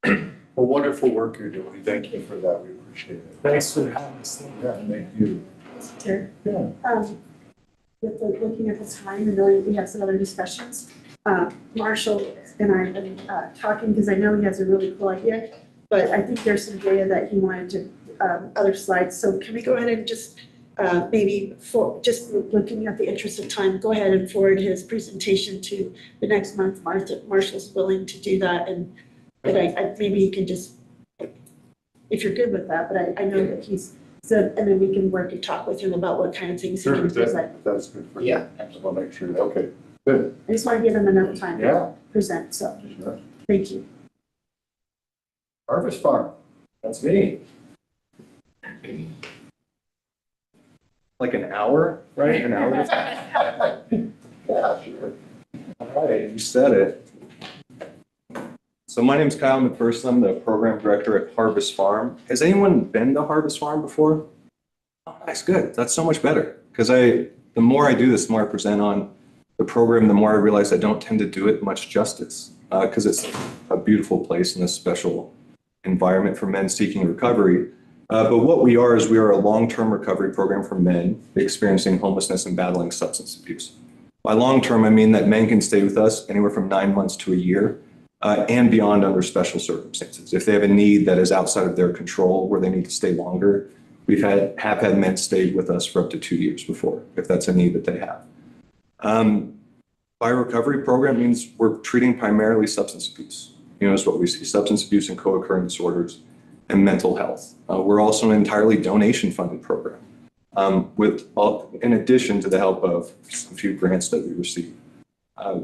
Well, wonderful work you're doing. Thank you for that. We appreciate it. Thanks for having us. Yeah, thank you. Yeah. Looking at the time and knowing we have some other discussions, Marshall and I have been talking because I know he has a really cool idea, but I think there's some data that he wanted to, other slides. So can we go ahead and just maybe just looking at the interest of time, go ahead and forward his presentation to the next month. Marshall's willing to do that, and maybe you can just, if you're good with that, but I know that he's. So, and then we can work and talk with him about what kind of things he can present. That's good for you. Yeah. I just want to make sure. Okay, good. I just want to give him enough time Yeah. to present, so, Sure. thank you. Harvest Farm. That's me. Like an hour, right? An hour? Yeah, sure. All right, you said it. So my name's Kyle McPherson. I'm the program director at Harvest Farm. Has anyone been to Harvest Farm before? Oh, nice, good. That's so much better. Because the more I do this, the more I present on the program, the more I realize I don't tend to do it much justice. Because it's a beautiful place and a special environment for men seeking recovery. But what we are is we are a long-term recovery program for men experiencing homelessness and battling substance abuse. By long-term, I mean that men can stay with us anywhere from 9 months to a year and beyond under special circumstances. If they have a need that is outside of their control where they need to stay longer, have had men stay with us for up to 2 years before, if that's a need that they have. By recovery program means we're treating primarily substance abuse. Is what we see, substance abuse and co-occurring disorders and mental health. We're also an entirely donation-funded program, in addition to the help of a few grants that we receive,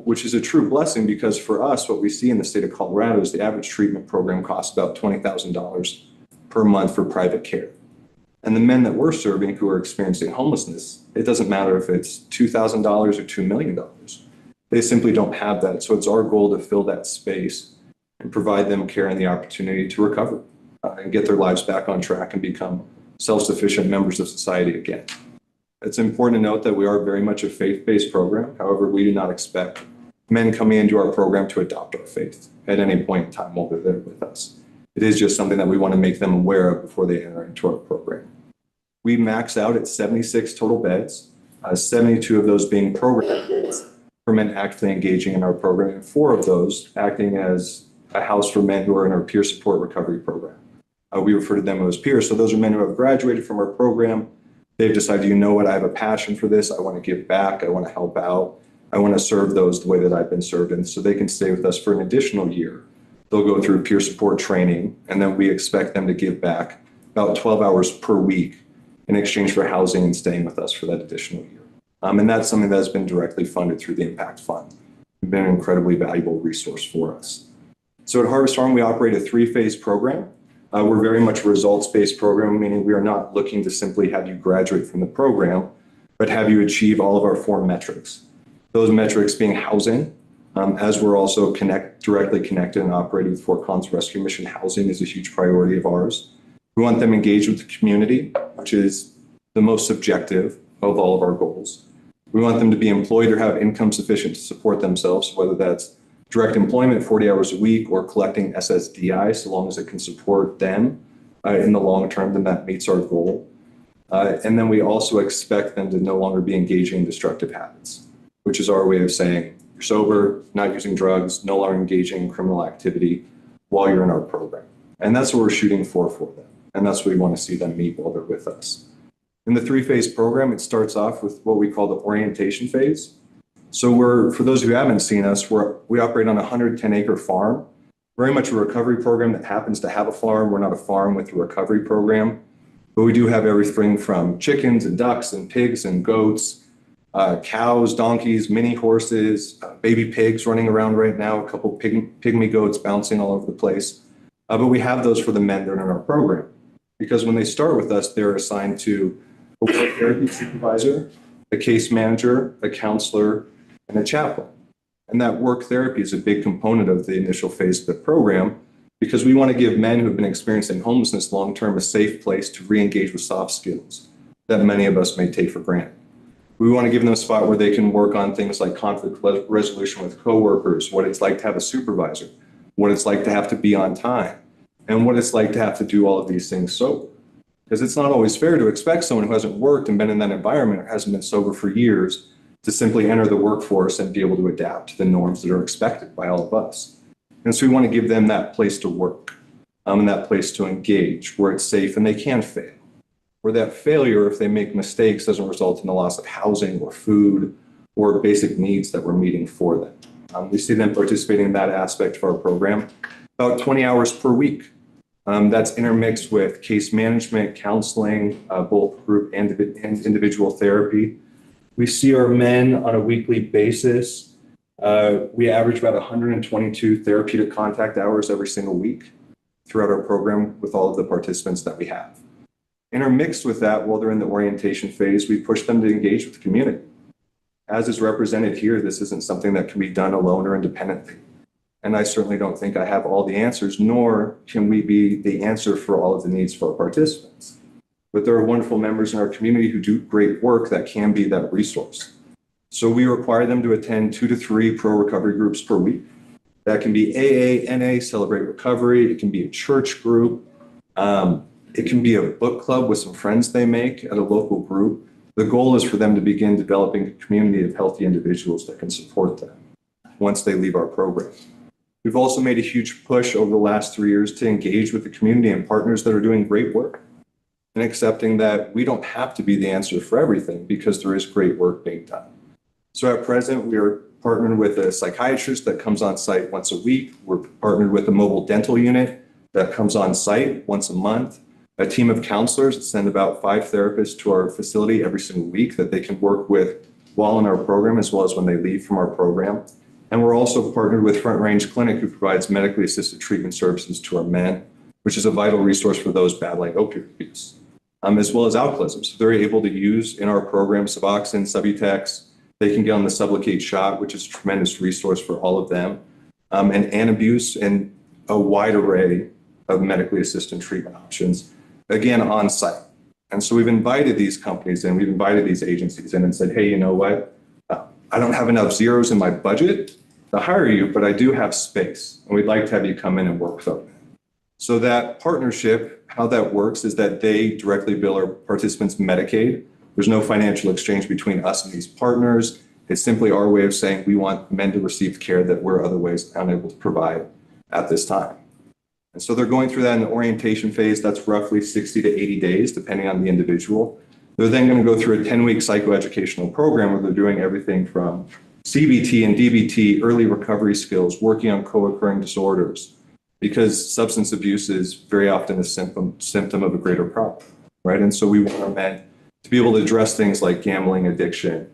which is a true blessing because for us, what we see in the state of Colorado is the average treatment program costs about $20,000 per month for private care. And the men that we're serving who are experiencing homelessness, it doesn't matter if it's $2,000 or $2 million. They simply don't have that. So it's our goal to fill that space and provide them care and the opportunity to recover and get their lives back on track and become self-sufficient members of society again. It's important to note that we are very much a faith-based program. However, we do not expect men coming into our program to adopt our faith at any point in time while they're there with us. It is just something that we want to make them aware of before they enter into our program. We max out at 76 total beds, 72 of those being program beds for men actively engaging in our program, and 4 of those acting as a house for men who are in our peer support recovery program. We refer to them as peers. So those are men who have graduated from our program. They've decided, you know what, I have a passion for this. I want to give back. I want to help out. I want to serve those the way that I've been served. And so they can stay with us for an additional year. They'll go through peer support training, and then we expect them to give back about 12 hours per week in exchange for housing and staying with us for that additional year. And that's something that has been directly funded through the Impact Fund. It's been an incredibly valuable resource for us. So at Harvest Farm, we operate a 3-phase program. We're very much a results-based program, meaning we are not looking to simply have you graduate from the program, but have you achieve all of our 4 metrics. Those metrics being housing, as we're also directly connected and operating with Fort Collins Rescue Mission, housing is a huge priority of ours. We want them engaged with the community, which is the most subjective of all of our goals. We want them to be employed or have income sufficient to support themselves, whether that's direct employment 40 hours a week or collecting SSDI, so long as it can support them in the long term, then that meets our goal. And then we also expect them to no longer be engaging in destructive habits, which is our way of saying you're sober, not using drugs, no longer engaging in criminal activity while you're in our program. And that's what we're shooting for them. And that's what we want to see them meet while they're with us. In the 3-phase program, it starts off with what we call the orientation phase. So for those who haven't seen us, we operate on a 110-acre farm, very much a recovery program that happens to have a farm. We're not a farm with a recovery program, but we do have everything from chickens and ducks and pigs and goats, cows, donkeys, mini horses, baby pigs running around right now, a couple pygmy goats bouncing all over the place. But we have those for the men that are in our program, because when they start with us, they're assigned to a work therapy supervisor, a case manager, a counselor, and a chaplain. And that work therapy is a big component of the initial phase of the program because we want to give men who have been experiencing homelessness long-term a safe place to re-engage with soft skills that many of us may take for granted. We want to give them a spot where they can work on things like conflict resolution with coworkers, what it's like to have a supervisor, what it's like to have to be on time, and what it's like to have to do all of these things sober. Because it's not always fair to expect someone who hasn't worked and been in that environment or hasn't been sober for years to simply enter the workforce and be able to adapt to the norms that are expected by all of us. And so we want to give them that place to work and that place to engage where it's safe and they can fail. Where that failure, if they make mistakes, doesn't result in the loss of housing or food or basic needs that we're meeting for them. We see them participating in that aspect of our program about 20 hours per week. That's intermixed with case management, counseling, both group and individual therapy. We see our men on a weekly basis. We average about 122 therapeutic contact hours every single week throughout our program with all of the participants that we have. Intermixed with that, while they're in the orientation phase, we push them to engage with the community. As is represented here, this isn't something that can be done alone or independently. And I certainly don't think I have all the answers, nor can we be the answer for all of the needs for our participants. But there are wonderful members in our community who do great work that can be that resource. So we require them to attend 2 to 3 pro-recovery groups per week. That can be AA, NA, Celebrate Recovery. It can be a church group. It can be a book club with some friends they make at a local group. The goal is for them to begin developing a community of healthy individuals that can support them once they leave our program. We've also made a huge push over the last 3 years to engage with the community and partners that are doing great work and accepting that we don't have to be the answer for everything because there is great work being done. So at present, we are partnered with a psychiatrist that comes on site once a week. We're partnered with a mobile dental unit that comes on site once a month. A team of counselors that send about 5 therapists to our facility every single week that they can work with while in our program as well as when they leave from our program. And we're also partnered with Front Range Clinic, who provides medically assisted treatment services to our men, which is a vital resource for those battling opioid abuse, as well as alcoholism. So they're able to use in our program Suboxone, Subutex. They can get on the Sublocade shot, which is a tremendous resource for all of them, and Antabuse and a wide array of medically assisted treatment options, again, on site. And so we've invited these companies in, we've invited these agencies in and said, hey, you know what? I don't have enough zeros in my budget to hire you, but I do have space, and we'd like to have you come in and work with us. So that partnership, how that works is that they directly bill our participants Medicaid. There's no financial exchange between us and these partners. It's simply our way of saying we want men to receive care that we're otherwise unable to provide at this time. And so they're going through that in the orientation phase. That's roughly 60 to 80 days, depending on the individual. They're then going to go through a 10-week psychoeducational program where they're doing everything from CBT and DBT, early recovery skills, working on co-occurring disorders, because substance abuse is very often a symptom of a greater problem, right? And so we want our men to be able to address things like gambling addiction,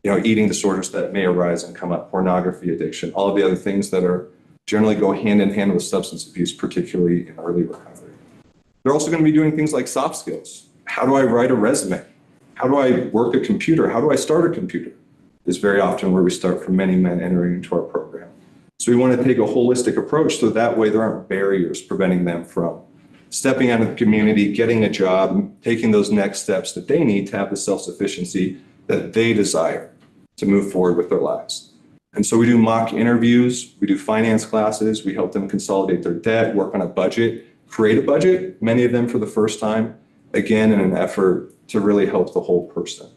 eating disorders that may arise and come up, pornography addiction, all of the other things that are generally go hand in hand with substance abuse, particularly in early recovery. They're also going to be doing things like soft skills. How do I write a resume? How do I work a computer? How do I start a computer? Is very often where we start for many men entering into our program. So we want to take a holistic approach so that way there aren't barriers preventing them from stepping out of the community, getting a job, taking those next steps that they need to have the self-sufficiency that they desire to move forward with their lives. And so we do mock interviews, we do finance classes, we help them consolidate their debt, work on a budget, create a budget, many of them for the first time, again, in an effort to really help the whole person.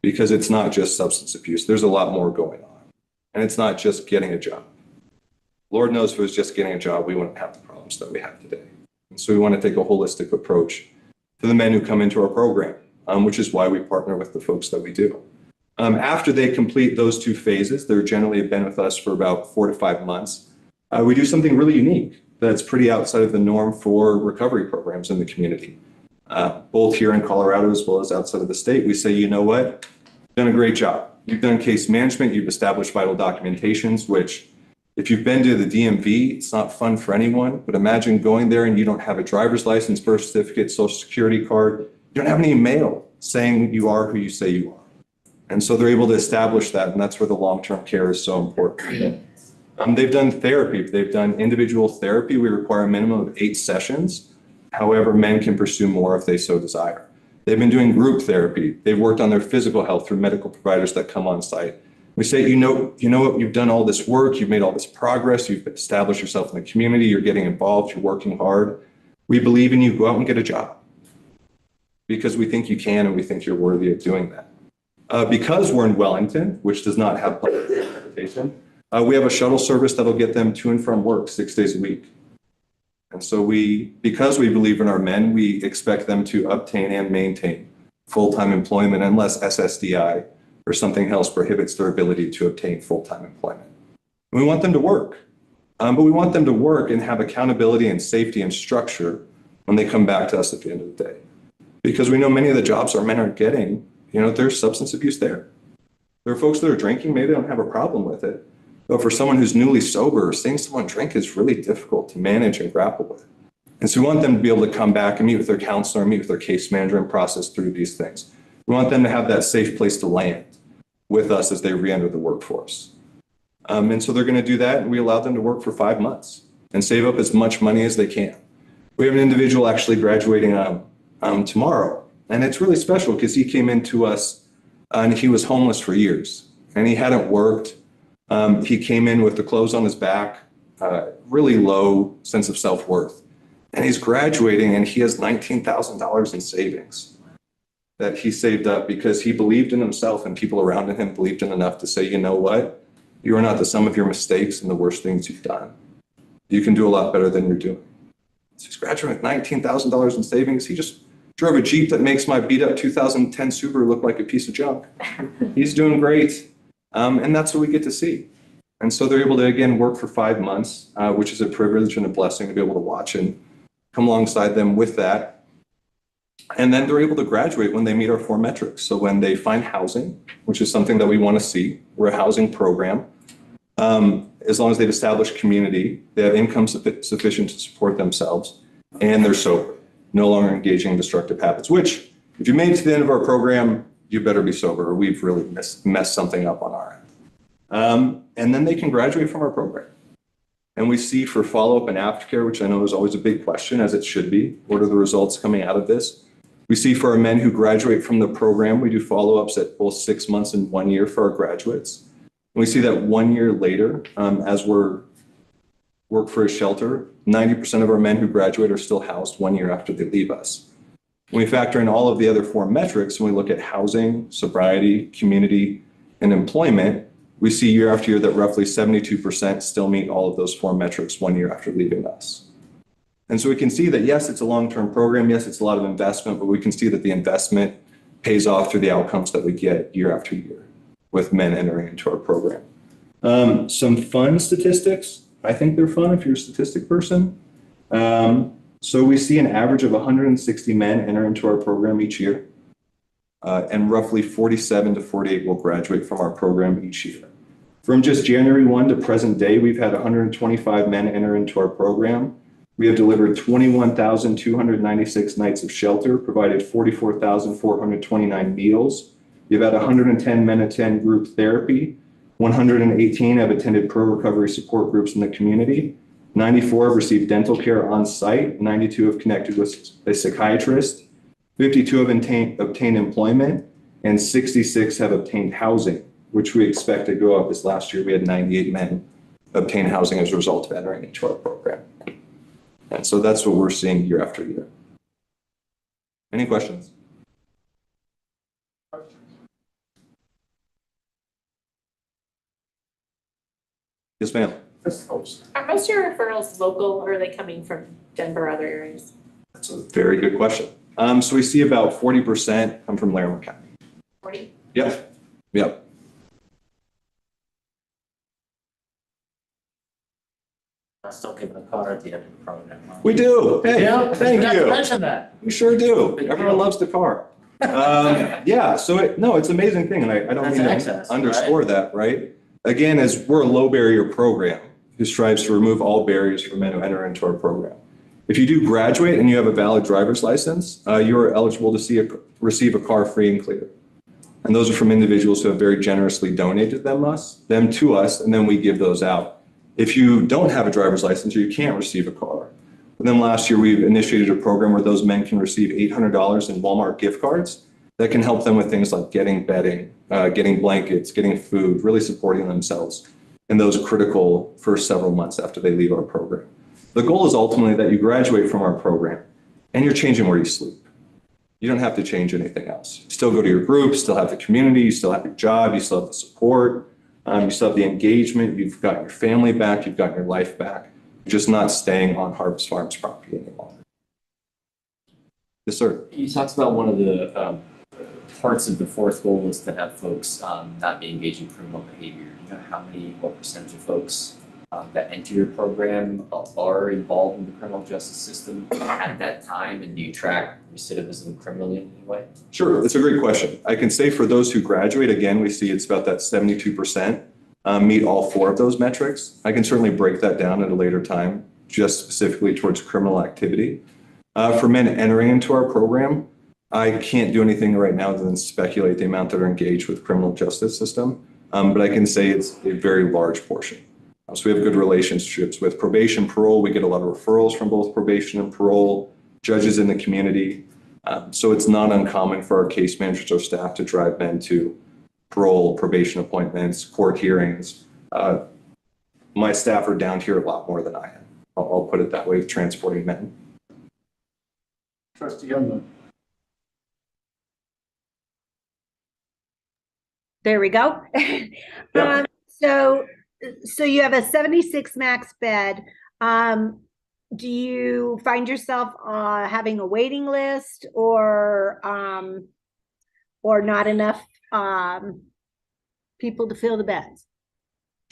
Because it's not just substance abuse, there's a lot more going on. And it's not just getting a job. Lord knows if it was just getting a job, we wouldn't have the problems that we have today. And so we want to take a holistic approach to the men who come into our program, which is why we partner with the folks that we do. After they complete those 2 phases, they're generally been with us for about 4 to 5 months. We do something really unique that's pretty outside of the norm for recovery programs in the community. Both here in Colorado as well as outside of the state, we say, you know what, you've done a great job. You've done case management, you've established vital documentations, which if you've been to the DMV, it's not fun for anyone, but imagine going there and you don't have a driver's license, birth certificate, social security card, you don't have any mail saying you are who you say you are. And so they're able to establish that, and that's where the long-term care is so important. They've done therapy. They've done individual therapy. We require a minimum of 8 sessions. However, men can pursue more if they so desire. They've been doing group therapy. They've worked on their physical health through medical providers that come on site. We say, you know what, you've done all this work, you've made all this progress, you've established yourself in the community, you're getting involved, you're working hard. We believe in you, go out and get a job. Because we think you can and we think you're worthy of doing that. Because we're in Wellington, which does not have public transportation, we have a shuttle service that'll get them to and from work 6 days a week. And so because we believe in our men, we expect them to obtain and maintain full-time employment unless SSDI or something else prohibits their ability to obtain full-time employment. And we want them to work, but we want them to work and have accountability and safety and structure when they come back to us at the end of the day. Because we know many of the jobs our men are getting, there's substance abuse there. There are folks that are drinking, maybe they don't have a problem with it. But for someone who's newly sober, seeing someone drink is really difficult to manage and grapple with. And so we want them to be able to come back and meet with their counselor, meet with their case manager and process through these things. We want them to have that safe place to land with us as they re-enter the workforce. And so they're going to do that, and we allow them to work for 5 months and save up as much money as they can. We have an individual actually graduating tomorrow, and it's really special because he came into us and he was homeless for years, and he hadn't worked. He came in with the clothes on his back, really low sense of self-worth. And he's graduating and he has $19,000 in savings that he saved up because he believed in himself and people around him believed in enough to say, you know what? You are not the sum of your mistakes and the worst things you've done. You can do a lot better than you're doing. So he's graduating with $19,000 in savings. He just drove a Jeep that makes my beat up 2010 Subaru look like a piece of junk. He's doing great. And that's what we get to see. And so they're able to, again, work for 5 months, which is a privilege and a blessing to be able to watch and come alongside them with that. And then they're able to graduate when they meet our 4 metrics. So when they find housing, which is something that we want to see, we're a housing program. As long as they've established community, they have income sufficient to support themselves, and they're sober, no longer engaging in destructive habits, which if you made it to the end of our program, you better be sober or we've really messed something up on our end. And then they can graduate from our program. And we see for follow-up and aftercare, which I know is always a big question, as it should be. What are the results coming out of this? We see for our men who graduate from the program, we do follow-ups at both 6 months and 1 year for our graduates. And we see that 1 year later, as we're work for a shelter, 90% of our men who graduate are still housed 1 year after they leave us. When we factor in all of the other 4 metrics, when we look at housing, sobriety, community, and employment, we see year after year that roughly 72% still meet all of those 4 metrics 1 year after leaving us. And so we can see that, yes, it's a long-term program. Yes, it's a lot of investment, but we can see that the investment pays off through the outcomes that we get year after year with men entering into our program. Some fun statistics. I think they're fun if you're a statistic person. So we see an average of 160 men enter into our program each year. And roughly 47 to 48 will graduate from our program each year. From just January 1 to present day, we've had 125 men enter into our program. We have delivered 21,296 nights of shelter, provided 44,429 meals. We've had 110 men attend group therapy. 118 have attended pro-recovery support groups in the community. 94 have received dental care on site. 92 have connected with a psychiatrist. 52 have obtained employment, and 66 have obtained housing, which we expect to go up. This last year, we had 98 men obtain housing as a result of entering into our program. And so that's what we're seeing year after year. Any questions? Yes, ma'am. Are most of your referrals local or are they coming from Denver or other areas? That's a very good question. So we see about 40% come from Larimer County. 40? Yep. Yep. Still giving a car at the end of the program. Huh? We do. Hey, Yeah, thank forgot to you. mention that. We sure do. Everyone loves the car. Yeah, so it's an amazing thing, and I don't That's mean access, to underscore that, right? Again, as we're a low barrier program who strives to remove all barriers for men who enter into our program. If you do graduate and you have a valid driver's license, you are eligible to receive a car free and clear. And those are from individuals who have very generously donated them to us, and then we give those out. If you don't have a driver's license or you can't receive a car, and then last year we've initiated a program where those men can receive $800 in Walmart gift cards that can help them with things like getting bedding, getting blankets, getting food, really supporting themselves in those critical first several months after they leave our program. The goal is ultimately that you graduate from our program and you're changing where you sleep. You don't have to change anything else. You still go to your group, still have the community, you still have your job, you still have the support, you still have the engagement, you've got your family back, you've got your life back. You're just not staying on Harvest Farms property any longer. Yes, sir. You talked about one of the parts of the 4th goal was to have folks not be engaged in criminal behavior. Do you know what percentage of folks that enter your program are involved in the criminal justice system at that time? And do you track recidivism criminally in any way? Sure, it's a great question. I can say for those who graduate, again, we see it's about that 72% meet all 4 of those metrics. I can certainly break that down at a later time, just specifically towards criminal activity. For men entering into our program, I can't do anything right now other than speculate the amount that are engaged with criminal justice system. But I can say it's a very large portion. So we have good relationships with probation, parole. We get a lot of referrals from both probation and parole, judges in the community. So it's not uncommon for our case managers or staff to drive men to parole, probation appointments, court hearings. My staff are down here a lot more than I am. I'll put it that way, transporting men. Trustee Youngman. There we go. Yeah. So you have a 76 max bed. Do you find yourself having a waiting list or not enough people to fill the beds?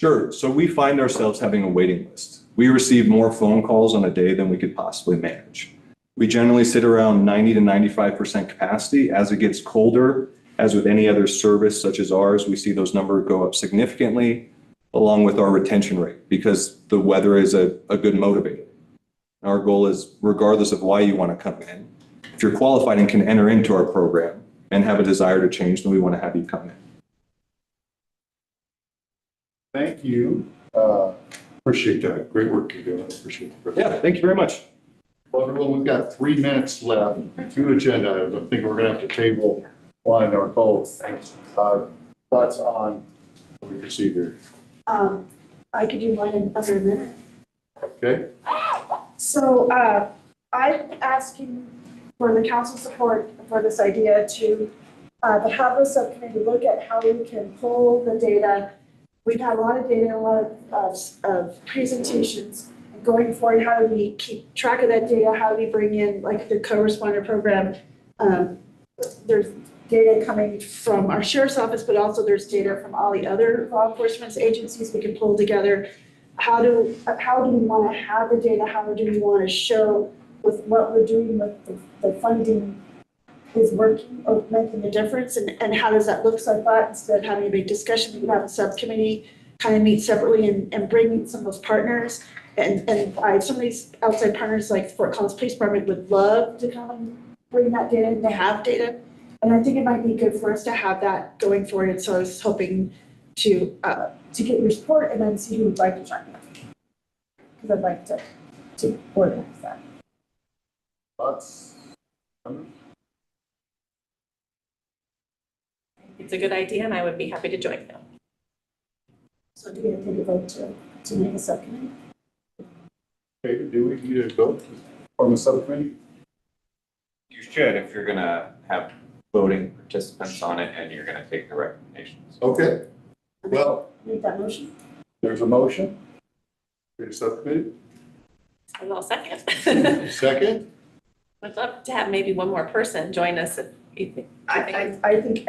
Sure. So we find ourselves having a waiting list. We receive more phone calls on a day than we could possibly manage. We generally sit around 90 to 95% capacity. As it gets colder, as with any other service such as ours, we see those numbers go up significantly, along with our retention rate, because the weather is a good motivator. Our goal is, regardless of why you want to come in, if you're qualified and can enter into our program and have a desire to change, then we want to have you come in. Thank you. Appreciate that. Great work you're doing. Appreciate it. Yeah, thank you very much. Well, everyone, we've got 3 minutes left, 2 agenda items. I think we're going to have to table one or both. Thoughts on what we proceed here? I could do one in under a minute. Okay. So I'm asking for the council support for this idea to have the subcommittee look at how we can pull the data. We've had a lot of data, a lot of presentations. And going forward, how do we keep track of that data? How do we bring in like the co-responder program? There's data coming from our sheriff's office, but also there's data from all the other law enforcement agencies we can pull together. How do we want to have the data? How do we want to show with what we're doing with the funding is working or making a difference? And how does that look? So I thought instead of having a big discussion, we could have a subcommittee kind of meet separately and bring in some of those partners. And some of these outside partners like Fort Collins Police Department would love to come and bring that data and to have data. And I think it might be good for us to have that going forward. And so I was hoping to get your support and then see who would like to join me. Because I'd like to organize that. Thoughts? It's a good idea and I would be happy to join them. So do we have to take a vote to make a subcommittee? Okay, do we need a vote from the subcommittee? You should, if you're gonna have voting participants on it and you're gonna take the recommendations. Okay. Well, Make that motion. there's a motion. For the subcommittee. I'll second. Second. I'd love to have maybe one more person join us if you think. I think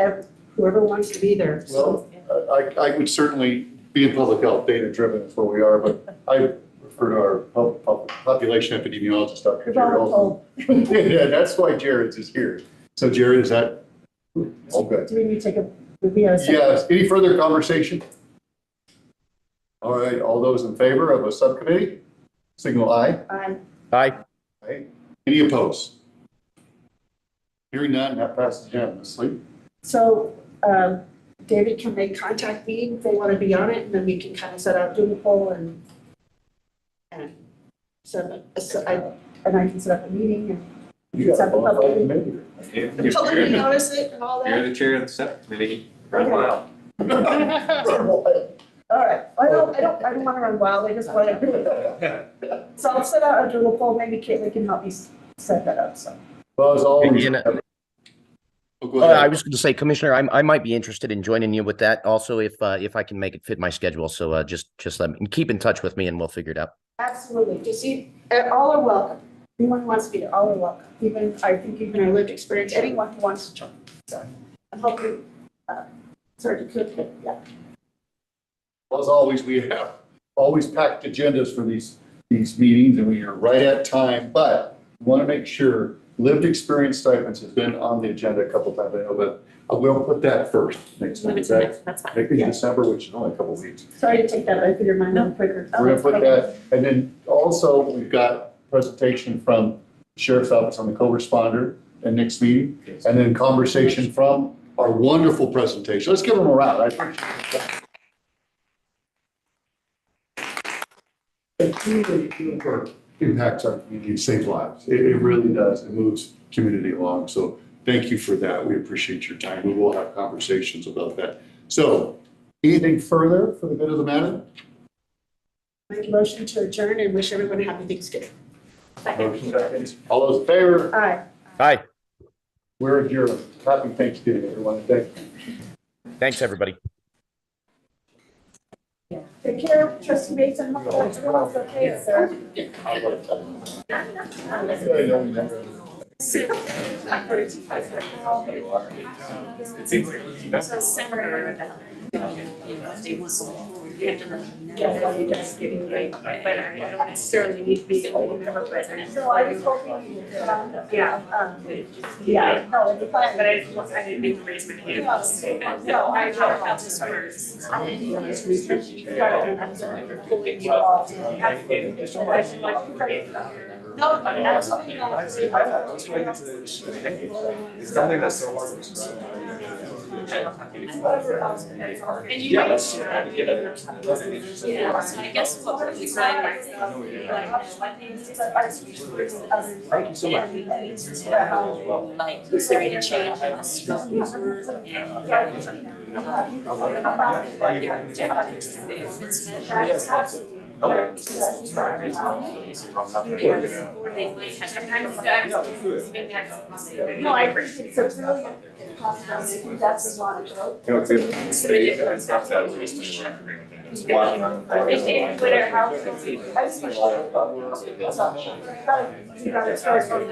whoever wants to be there. Well, I would certainly be in public health, data driven is where we are, but I refer to our population epidemiologist, Dr. Jared Olson. Yeah, that's why Jared's is here. So Jared, is that all good? Do we need to take a, would we have a second? Yes, any further conversation? All right, all those in favor of a subcommittee, signal aye. Aye. Aye. Aye. Any opposed? Hearing none, that passes unanimously. So, David, can they contact me if they want to be on it, and then we can kind of set out doing a poll and I can set up a meeting and. You got a qualified committee. If Publicly you're notice it and all that. the chair of the subcommittee, run Okay. wild. All right, I don't want to run wild, I just want to. So I'll set out a doodle poll, maybe Caitlin can help me set that up, so. Well, as always. And, Go ahead. I was going to say, Commissioner, I might be interested in joining you with that also if I can make it fit my schedule. So just let me keep in touch with me and we'll figure it out. Absolutely, just see, all are welcome. Anyone who wants to be there, all are welcome. Even our lived experience, anyone who wants to join. So I'm hoping, sorry to cook, but yeah. Well, as always, we have always packed agendas for these meetings and we are right at time, but we want to make sure lived experience stipends has been on the agenda a couple times. I know, but I will put that first next time. That's fine. Maybe in December, which is only a couple weeks. Sorry to take that, but I figured mine out quicker. We're gonna put that, and then also we've got presentation from the Sheriff's Office on the co-responder. and Nick's meeting, and then conversation from our wonderful presentation. Let's give them a round. I appreciate that. It really work impacts our community, saves lives. It really does. It moves community along. So thank you for that. We appreciate your time. We will have conversations about that. So anything further for the good of the matter? Make a motion to adjourn and wish everyone a happy Thanksgiving. Motion seconds. All those in favor? Aye. Hi, We're adjourned. Happy Thanksgiving, everyone. Thank you. thanks, everybody. Take care, Trustee Mason. Everyone's okay, sir. But I don't necessarily need to be old member president. So I was hoping you could, yeah, no, it'd be fine. But I didn't even raise my hand. No, I know how this works. No, absolutely not. It's something that's so hard. And you might. Yeah, so I guess what we're deciding. Thank you so much. Like, is there any change in the scope? No, I appreciate it. So it's really possible. That's a lot of growth. You know, it's good. You gotta start from